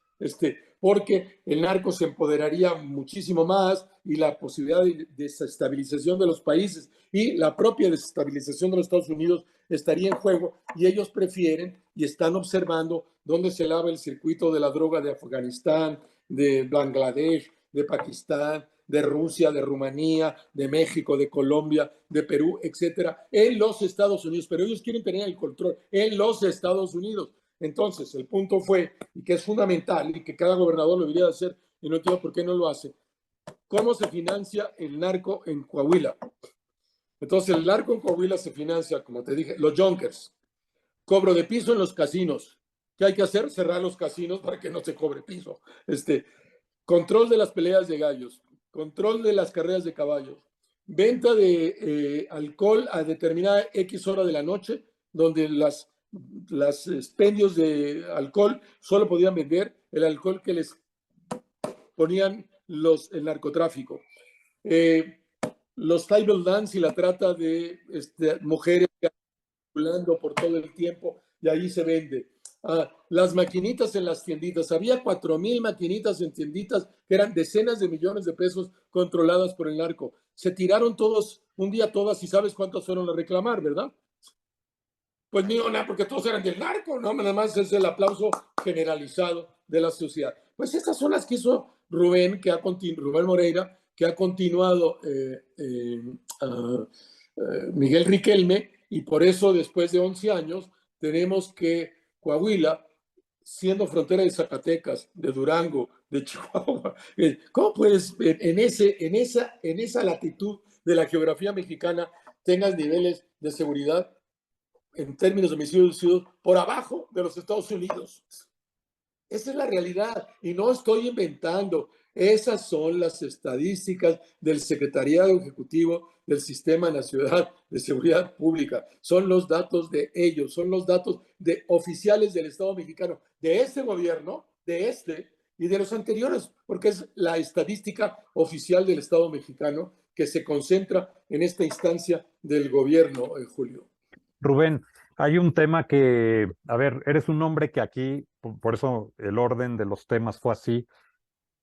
porque el narco se empoderaría muchísimo más y la posibilidad de desestabilización de los países y la propia desestabilización de los Estados Unidos estaría en juego, y ellos prefieren y están observando dónde se lava el circuito de la droga de Afganistán, de Bangladesh, de Pakistán, de Rusia, de Rumanía, de México, de Colombia, de Perú, etcétera, en los Estados Unidos, pero ellos quieren tener el control en los Estados Unidos. Entonces, el punto fue, y que es fundamental, y que cada gobernador lo debería hacer, y no entiendo por qué no lo hace, ¿cómo se financia el narco en Coahuila? Entonces, el narco en Coahuila se financia, como te dije, los Junkers, cobro de piso en los casinos. ¿Qué hay que hacer? Cerrar los casinos para que no se cobre piso. Control de las peleas de gallos, control de las carreras de caballos, venta de alcohol a determinada X hora de la noche, donde las expendios de alcohol solo podían vender el alcohol que les ponían el narcotráfico. Los table dance y la trata de mujeres circulando por todo el tiempo y ahí se vende. Las maquinitas en las tienditas. Había 4,000 maquinitas en tienditas que eran decenas de millones de pesos controladas por el narco. Se tiraron todos, un día todas, y sabes cuántas fueron a reclamar, ¿verdad? Pues ni una, porque todos eran del narco, ¿no? Nada más es el aplauso generalizado de la sociedad. Pues estas son las que hizo Rubén Moreira, que ha continuado Miguel Riquelme, y por eso después de 11 años tenemos que Coahuila, siendo frontera de Zacatecas, de Durango, de Chihuahua, ¿cómo puedes en esa latitud de la geografía mexicana tengas niveles de seguridad en términos de homicidios por abajo de los Estados Unidos? Esa es la realidad y no estoy inventando. Esas son las estadísticas del Secretariado Ejecutivo del Sistema Nacional de Seguridad Pública. Son los datos de ellos, son los datos de oficiales del Estado mexicano, de este gobierno, de este y de los anteriores, porque es la estadística oficial del Estado mexicano que se concentra en esta instancia del gobierno, Julio. Rubén, hay un tema que, a ver, eres un hombre que aquí, por eso el orden de los temas fue así.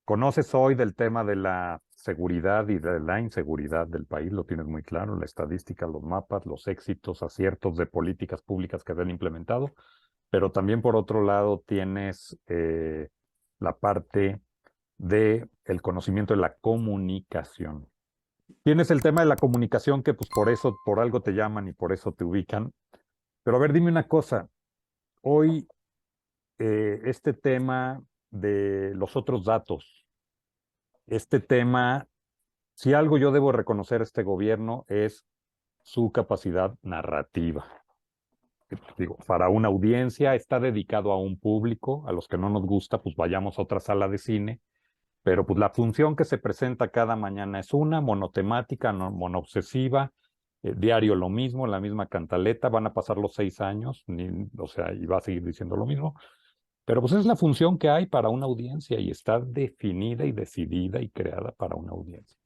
Conoces hoy del tema de la seguridad y de la inseguridad del país, lo tienes muy claro, la estadística, los mapas, los éxitos, aciertos de políticas públicas que se han implementado, pero también por otro lado tienes la parte de el conocimiento de la comunicación. Tienes el tema de la comunicación que pues por eso, por algo te llaman y por eso te ubican. Pero a ver, dime una cosa. Hoy este tema de los otros datos, este tema, si algo yo debo reconocer a este gobierno es su capacidad narrativa. Digo, para una audiencia está dedicado a un público, a los que no nos gusta, pues vayamos a otra sala de cine, pero pues la función que se presenta cada mañana es una, monotemática, no, monoobsesiva, diario lo mismo, la misma cantaleta, van a pasar los 6 años, o sea, y va a seguir diciendo lo mismo, pero pues es la función que hay para una audiencia y está definida y decidida y creada para una audiencia.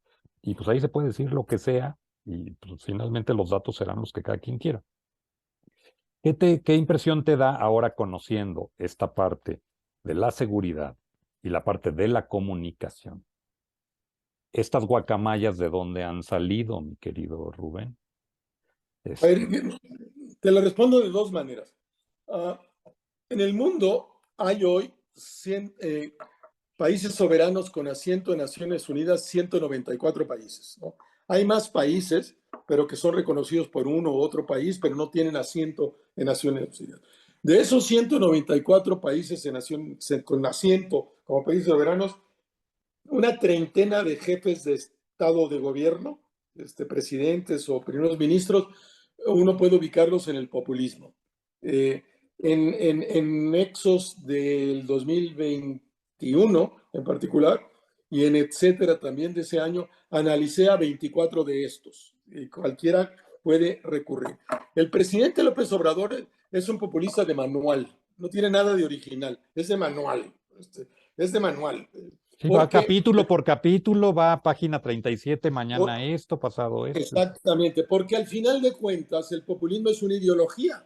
Y pues ahí se puede decir lo que sea y pues finalmente los datos serán los que cada quien quiera. ¿Qué impresión te da ahora conociendo esta parte de la seguridad y la parte de la comunicación? ¿Estas guacamayas de dónde han salido, mi querido Rubén? A ver, te lo respondo de dos maneras. En el mundo hay hoy 100 países soberanos con asiento en Naciones Unidas, 194 países, ¿no? Hay más países, pero que son reconocidos por uno u otro país, pero no tienen asiento en Naciones Unidas. De esos 194 países con asiento como países soberanos, una treintena de jefes de Estado de gobierno, presidentes o primeros ministros, uno puede ubicarlos en el populismo. En nexos del 2021 en particular, y en etcétera también de ese año, analicé a 24 de estos. Y cualquiera puede recurrir. El presidente López Obrador es un populista de manual, no tiene nada de original, es de manual. Es de manual. Sí, va capítulo por capítulo, va a página 37, mañana esto, pasado esto. Exactamente, porque al final de cuentas el populismo es una ideología.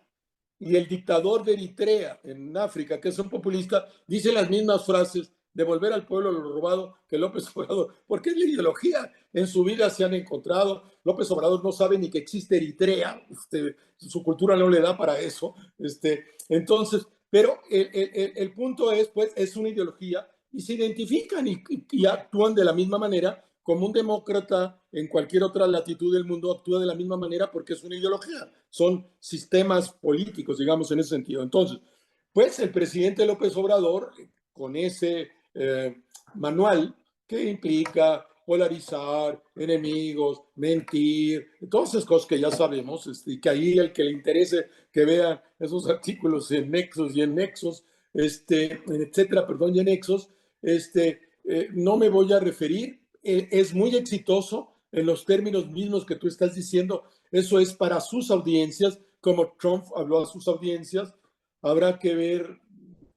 Y el dictador de Eritrea, en África, que es un populista, dice las mismas frases: devolver al pueblo lo robado, que López Obrador, porque es la ideología. En su vida se han encontrado. López Obrador no sabe ni que existe Eritrea, su cultura no le da para eso. Entonces, pero el punto es, pues, es una ideología y se identifican y actúan de la misma manera. Como un demócrata en cualquier otra latitud del mundo actúa de la misma manera porque es una ideología. Son sistemas políticos, digamos, en ese sentido. Entonces, pues el presidente López Obrador, con ese manual que implica polarizar, enemigos, mentir, todas esas cosas que ya sabemos, y que ahí el que le interese que vea esos artículos en Nexos y en Nexos, etcétera, perdón, y en Nexos, no me voy a referir. Es muy exitoso en los términos mismos que tú estás diciendo. Eso es para sus audiencias, como Trump habló a sus audiencias. Habrá que ver,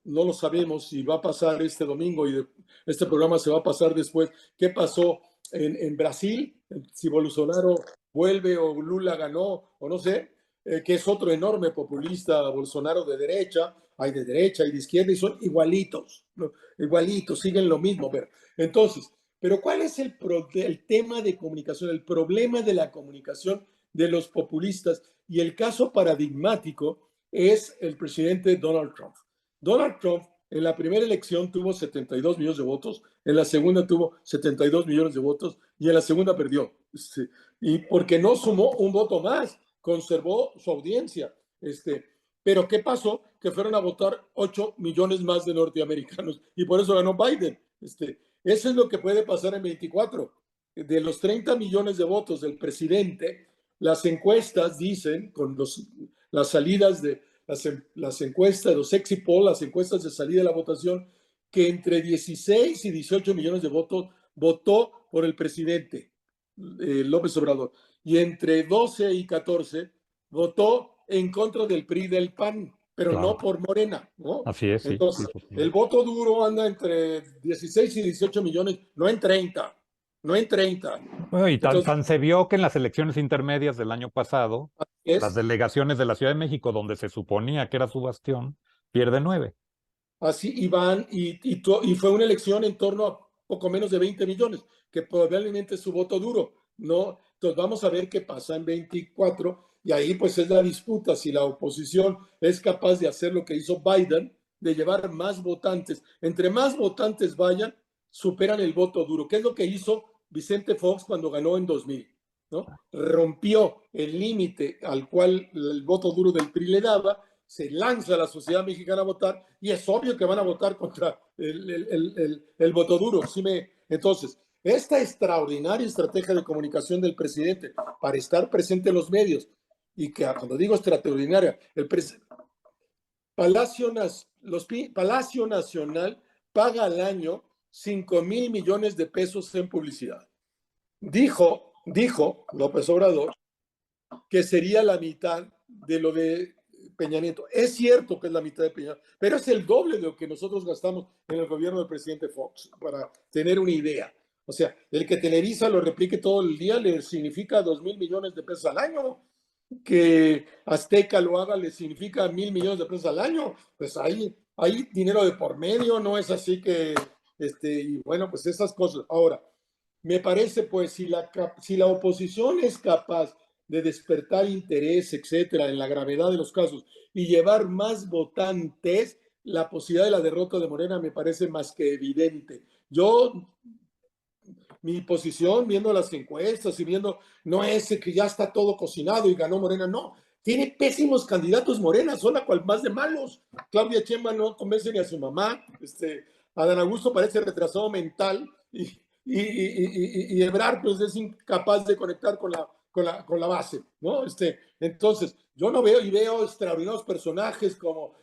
no lo sabemos si va a pasar este domingo y este programa se va a pasar después. ¿Qué pasó en Brasil? Si Bolsonaro vuelve o Lula ganó o no sé. que es otro enorme populista, Bolsonaro de derecha, hay de izquierda y son igualitos, ¿no? Igualitos, siguen lo mismo. Entonces, pero ¿cuál es el tema de comunicación, el problema de la comunicación de los populistas? Y el caso paradigmático es el presidente Donald Trump. Donald Trump en la primera elección tuvo 72 millones de votos, en la segunda tuvo 72 millones de votos y en la segunda perdió. Y porque no sumó un voto más, conservó su audiencia. Pero ¿qué pasó? Que fueron a votar 8 millones más de norteamericanos y por eso ganó Biden. Eso es lo que puede pasar en 24. De los 30 millones de votos del presidente, las encuestas dicen, con las salidas de las encuestas, los exit polls, las encuestas de salida de la votación, que entre 16 y 18 millones de votos votó por el presidente López Obrador, y entre 12 y 14 votó en contra del PRI y del PAN, pero Claro. no por Morena, ¿no? Así es, sí. Entonces, Sí. el voto duro anda entre 16 y 18 millones, no en 30, no en 30. Bueno, y Entonces, tan se vio que en las elecciones intermedias del año pasado, las es delegaciones de la Ciudad de México, donde se suponía que era su bastión, pierde 9. así, y fue una elección en torno a poco menos de 20 millones, que probablemente es su voto duro, ¿no? Entonces vamos a ver qué pasa en 24, y ahí pues es la disputa, si la oposición es capaz de hacer lo que hizo Biden, de llevar más votantes. Entre más votantes vayan, superan el voto duro, que es lo que hizo Vicente Fox cuando ganó en 2000, ¿no? Rompió el límite al cual el voto duro del PRI le daba, se lanza a la sociedad mexicana a votar y es obvio que van a votar contra el voto duro. Entonces, esta extraordinaria estrategia de comunicación del presidente para estar presente en los medios y que cuando digo extraordinaria, Palacio Nacional paga al año 5,000 millones de pesos en publicidad. Dijo López Obrador que sería la mitad de lo de Peña Nieto. Es cierto que es la mitad de Peña Nieto, pero es el doble de lo que nosotros gastamos en el gobierno del presidente Fox, para tener una idea. O sea, el que Televisa lo replique todo el día le significa 2,000 millones de pesos al año. Que Azteca lo haga le significa 1,000 millones de pesos al año. Pues hay dinero de por medio, no es así que, y bueno, pues esas cosas. Ahora, me parece, pues, si la oposición es capaz de despertar interés, etcétera, en la gravedad de los casos y llevar más votantes, la posibilidad de la derrota de Morena me parece más que evidente. Mi posición, viendo las encuestas y viendo, no es que ya está todo cocinado y ganó Morena, no. Tiene pésimos candidatos Morena, son la cual más de malos. Claudia Sheinbaum no convence ni a su mamá. Adán Augusto parece retrasado mental y Ebrard pues es incapaz de conectar con la base, ¿no? Entonces, yo no veo extraordinarios personajes como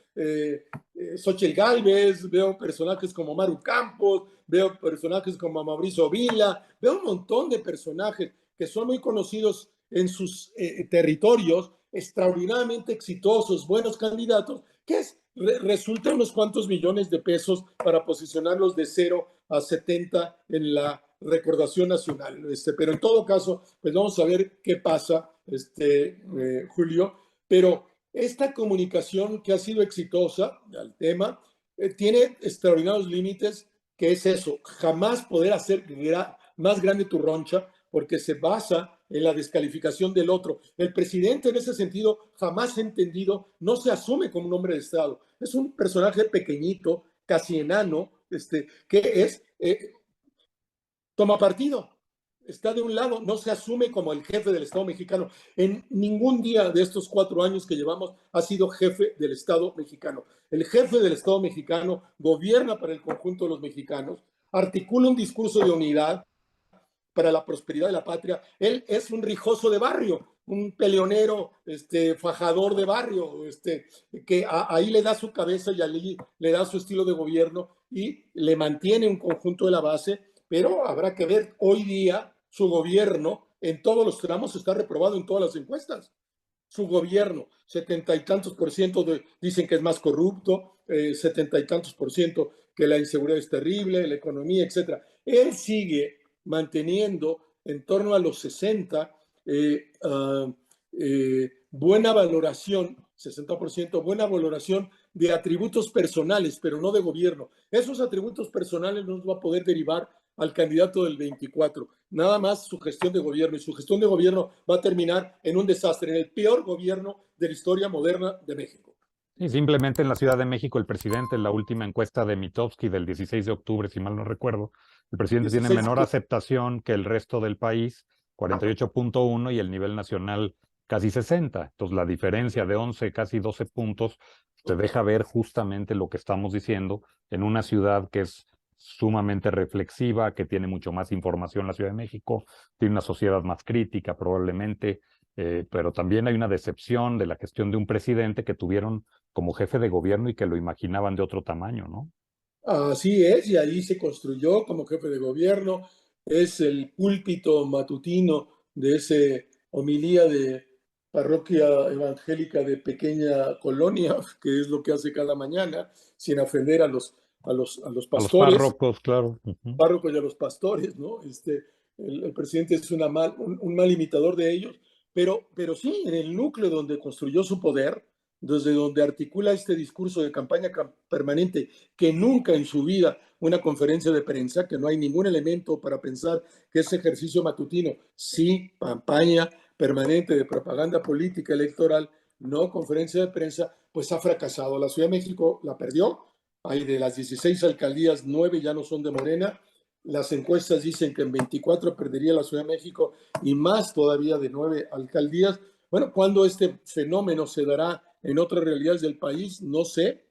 Xochitl Gálvez, veo personajes como Maru Campos, veo personajes como Mauricio Vila, veo un montón de personajes que son muy conocidos en sus territorios, extraordinariamente exitosos, buenos candidatos, que resulta unos cuantos millones de pesos para posicionarlos de 0 a 70 en la recordación nacional. Pero en todo caso, pues vamos a ver qué pasa, Julio. Pero esta comunicación que ha sido exitosa al tema tiene extraordinarios límites, que es eso, jamás poder hacer más grande tu roncha, porque se basa en la descalificación del otro. El presidente en ese sentido jamás ha entendido, no se asume como un hombre de Estado, es un personaje pequeñito, casi enano, que toma partido, está de un lado, no se asume como el jefe del Estado mexicano. En ningún día de estos 4 años que llevamos ha sido jefe del Estado mexicano. El jefe del Estado mexicano gobierna para el conjunto de los mexicanos, articula un discurso de unidad para la prosperidad de la patria. Él es un rijoso de barrio, un peleonero, fajador de barrio, que ahí le da su cabeza y ahí le da su estilo de gobierno y le mantiene un conjunto de la base, pero habrá que ver hoy día su gobierno en todos los tramos está reprobado en todas las encuestas. Su gobierno, 70 y tantos por ciento dicen que es más corrupto, 70 y tantos por ciento que la inseguridad es terrible, la economía, etcétera. Él sigue manteniendo en torno a los 60 buena valoración, 60% buena valoración de atributos personales, pero no de gobierno. Esos atributos personales no nos va a poder derivar al candidato del 24. Nada más su gestión de gobierno, y su gestión de gobierno va a terminar en un desastre, en el peor gobierno de la historia moderna de México. Y simplemente en la Ciudad de México, el presidente, en la última encuesta de Mitofsky del 16 de octubre, si mal no recuerdo, el presidente tiene 16, menor aceptación que el resto del país, 48.1, y el nivel nacional casi 60. Entonces, la diferencia de 11, casi 12 puntos, te deja ver justamente lo que estamos diciendo en una ciudad que es sumamente reflexiva, que tiene mucho más información, la Ciudad de México, tiene una sociedad más crítica probablemente, pero también hay una decepción de la gestión de un presidente que tuvieron como jefe de gobierno y que lo imaginaban de otro tamaño, ¿no? Así es, y ahí se construyó como jefe de gobierno, es el púlpito matutino de ese homilía de parroquia evangélica de pequeña colonia, que es lo que hace cada mañana, sin ofender a los A los pastores, párrocos, claro. Ujú. párrocos y a los pastores, ¿no? El presidente es un mal imitador de ellos, pero sí, en el núcleo donde construyó su poder, desde donde articula este discurso de campaña permanente, que nunca en su vida una conferencia de prensa, que no hay ningún elemento para pensar que ese ejercicio matutino, sí, campaña permanente de propaganda política electoral, no conferencia de prensa, pues ha fracasado. La Ciudad de México la perdió. Hay de las 16 alcaldías, 9 ya no son de Morena. Las encuestas dicen que en 24 perdería la Ciudad de México y más todavía de 9 alcaldías. Bueno, ¿cuándo este fenómeno se dará en otras realidades del país? No sé.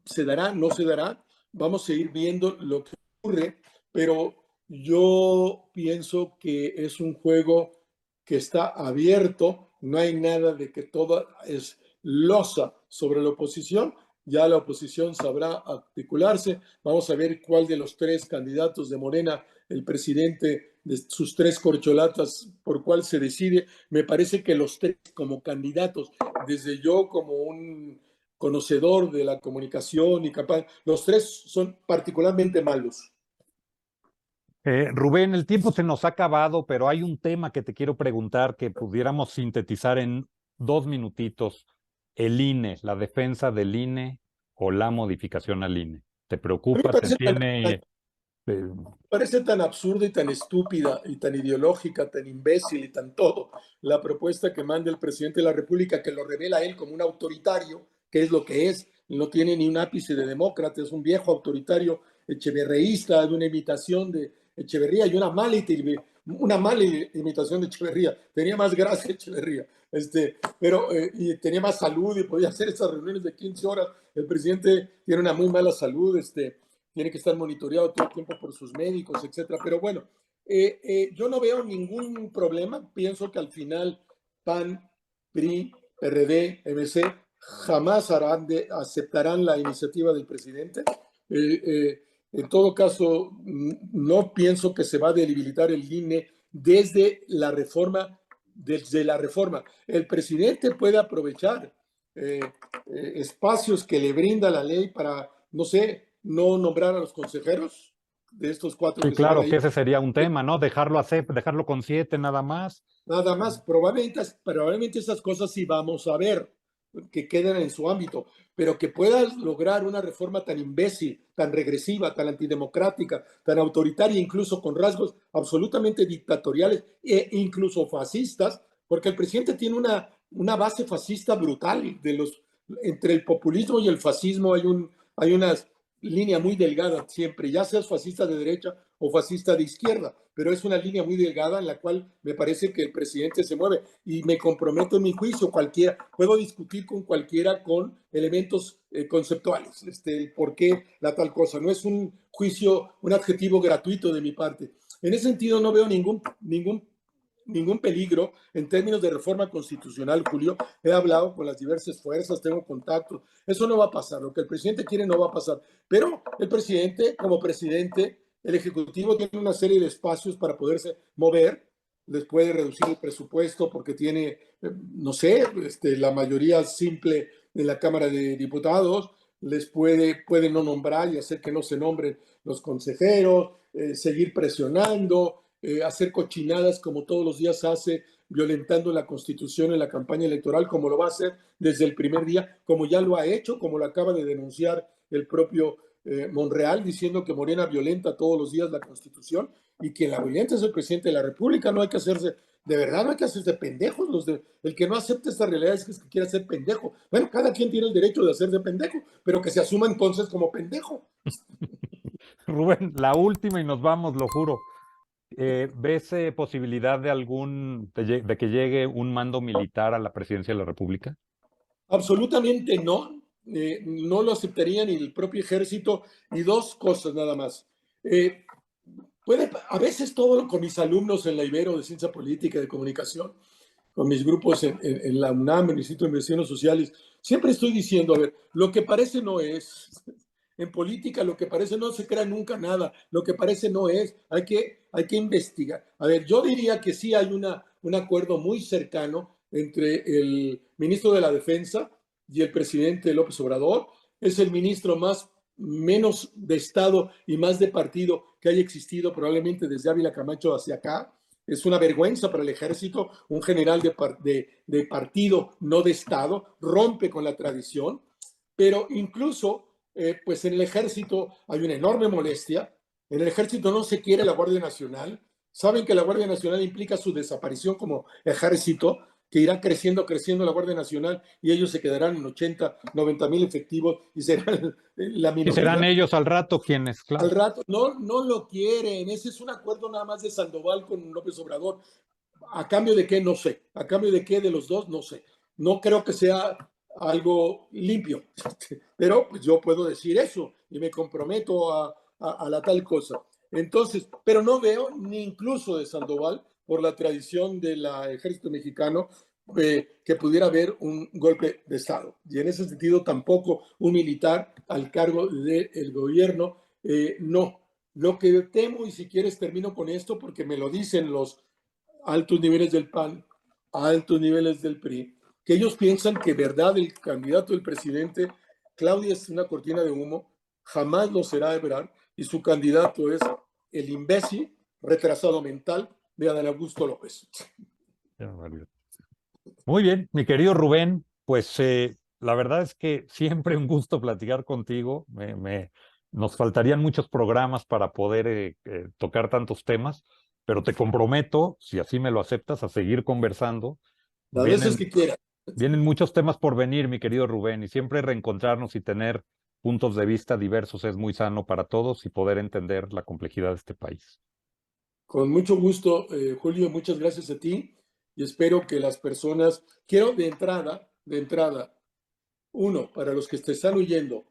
¿Se dará? ¿No se dará? Vamos a ir viendo lo que ocurre, pero yo pienso que es un juego que está abierto. No hay nada de que todo es losa sobre la oposición. Ya la oposición sabrá articularse. Vamos a ver cuál de los tres candidatos de Morena, el presidente de sus tres corcholatas, por cuál se decide. Me parece que los tres como candidatos, desde yo como un conocedor de la comunicación y capaz, los tres son particularmente malos. Rubén, el tiempo se nos ha acabado, pero hay un tema que te quiero preguntar que pudiéramos sintetizar en 2 minutitos. El INE, la defensa del INE o la modificación al INE. ¿Te A mí me preocupa? ¿Te tiene... eh, parece tan absurda y tan estúpida y tan ideológica, tan imbécil y tan todo la propuesta que manda el presidente de la República, que lo revela a él como un autoritario, que es lo que es, no tiene ni un ápice de demócrata, es un viejo autoritario echeverreísta, de una imitación de Echeverría y una mala imitación de Echeverría. Tenía más gracia Echeverría, pero y tenía más salud y podía hacer esas reuniones de 15 horas. El presidente tiene una muy mala salud, tiene que estar monitoreado todo el tiempo por sus médicos, etcétera. Pero bueno, yo no veo ningún problema. Pienso que al final PAN, PRI, PRD, MC jamás aceptarán la iniciativa del presidente. En todo caso, no pienso que se va a debilitar el INE desde la reforma. Desde la reforma, el presidente puede aprovechar espacios que le brinda la ley para, no sé, no nombrar a los consejeros de estos cuatro sí, que se van a claro, que ir. ese sería un tema, ¿no? Dejarlo con 7 nada más. Nada más, probablemente esas cosas sí vamos a ver que queden en su ámbito, pero que puedas lograr una reforma tan imbécil, tan regresiva, tan antidemocrática, tan autoritaria, incluso con rasgos absolutamente dictatoriales e incluso fascistas, porque el presidente tiene una base fascista brutal. Entre el populismo y el fascismo hay una línea muy delgada siempre, ya seas fascista de derecha o fascista de izquierda, pero es una línea muy delgada en la cual me parece que el presidente se mueve y me comprometo en mi juicio. Puedo discutir con cualquiera con elementos conceptuales, por qué la tal cosa. No es un juicio, un adjetivo gratuito de mi parte. En ese sentido no veo ningún peligro en términos de reforma constitucional, Julio. He hablado con las diversas fuerzas, tengo contactos. Eso no va a pasar. Lo que el presidente quiere no va a pasar. Pero el presidente, como presidente, el Ejecutivo tiene una serie de espacios para poderse mover. Les puede reducir el presupuesto porque tiene, no sé, la mayoría simple de la Cámara de Diputados. Puede no nombrar y hacer que no se nombren los consejeros, seguir presionando, hacer cochinadas como todos los días hace violentando la Constitución en la campaña electoral, como lo va a hacer desde el primer día, como ya lo ha hecho, como lo acaba de denunciar el propio Monreal, diciendo que Morena violenta todos los días la Constitución y que la violenta es el presidente de la República. No hay que hacerse, de verdad, no hay que hacerse pendejos. El que no acepta esta realidad es que quiere ser pendejo. Bueno, cada quien tiene el derecho de hacerse pendejo, pero que se asuma entonces como pendejo. Rubén, la última y nos vamos, lo juro. ¿Ves posibilidad de que llegue un mando militar a la presidencia de la República? Absolutamente no. No lo aceptaría ni el propio ejército. Y dos cosas nada más. A veces todo con mis alumnos en la Ibero de Ciencia Política y de Comunicación, con mis grupos en la UNAM, en el Instituto de Investigaciones Sociales, siempre estoy diciendo, a ver, lo que parece no es. En política lo que parece no se crea nunca nada, lo que parece no es, hay que investigar. A ver, yo diría que sí hay un acuerdo muy cercano entre el ministro de la Defensa y el presidente López Obrador. Es el ministro menos de Estado y más de partido que haya existido probablemente desde Ávila Camacho hacia acá. Es una vergüenza para el ejército, un general de partido, no de Estado, rompe con la tradición, pero incluso pues en el ejército hay una enorme molestia. En el ejército no se quiere la Guardia Nacional. Saben que la Guardia Nacional implica su desaparición como ejército, que irá creciendo la Guardia Nacional y ellos se quedarán en 80, 90 mil efectivos y serán la Y minoría. serán ellos al rato quienes, Al claro. rato, no lo quieren. Ese es un acuerdo nada más de Sandoval con López Obrador. ¿A cambio de qué? No sé. ¿A cambio de qué de los dos? No sé. No creo que sea algo limpio, pero pues yo puedo decir eso y me comprometo a la tal cosa. Entonces, pero no veo ni incluso de Sandoval, por la tradición del ejército mexicano, que pudiera haber un golpe de Estado. Y en ese sentido tampoco un militar al cargo del gobierno, no. Lo que temo, y si quieres termino con esto, porque me lo dicen los altos niveles del PAN, altos niveles del PRI, que ellos piensan que verdad el candidato del presidente, Claudia, es una cortina de humo, jamás lo será de verdad, y su candidato es el imbécil, retrasado mental de Adán Augusto López. Muy bien, mi querido Rubén, pues la verdad es que siempre un gusto platicar contigo. Nos faltarían muchos programas para poder tocar tantos temas, pero te comprometo, si así me lo aceptas, a seguir conversando. Las veces que quiera. Vienen muchos temas por venir, mi querido Rubén, y siempre reencontrarnos y tener puntos de vista diversos es muy sano para todos y poder entender la complejidad de este país. Con mucho gusto, Julio, muchas gracias a ti y espero que las personas, quiero de entrada, uno, para los que te están oyendo,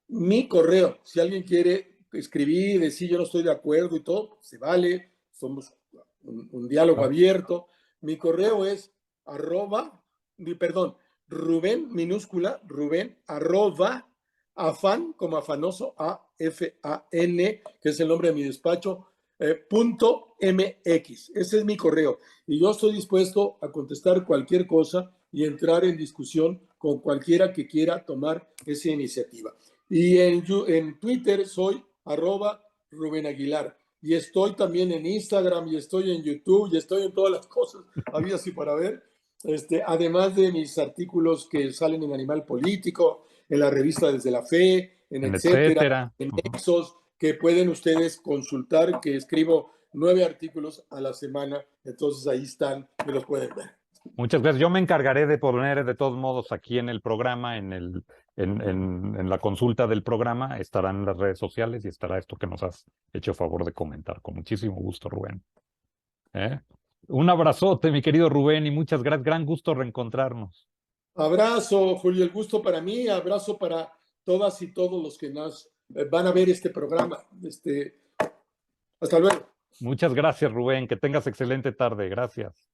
mi correo, si alguien quiere escribir, decir yo no estoy de acuerdo y todo, se vale, somos un diálogo abierto. Mi correo es Rubén minúscula, Rubén afán como afanoso, AFAN, que es el nombre de mi despacho, .mx. Ese es mi correo y yo estoy dispuesto a contestar cualquier cosa y entrar en discusión con cualquiera que quiera tomar esa iniciativa. Y en Twitter soy @Rubén Aguilar. Y estoy también en Instagram, y estoy en YouTube, y estoy en todas las cosas, había así para ver. Además de mis artículos que salen en Animal Político, en la revista Desde la Fe, en etcétera, en Nexos, que pueden ustedes consultar, que escribo 9 artículos a la semana, entonces ahí están, me los pueden ver. Muchas gracias. Yo me encargaré de poner de todos modos aquí en el programa, en la consulta del programa, estarán las redes sociales y estará esto que nos has hecho favor de comentar. Con muchísimo gusto, Rubén. Un abrazote, mi querido Rubén, y muchas gracias. Gran gusto reencontrarnos. Abrazo, Julio, el gusto para mí, abrazo para todas y todos los que van a ver este programa. Hasta luego. Muchas gracias, Rubén. Que tengas excelente tarde. Gracias.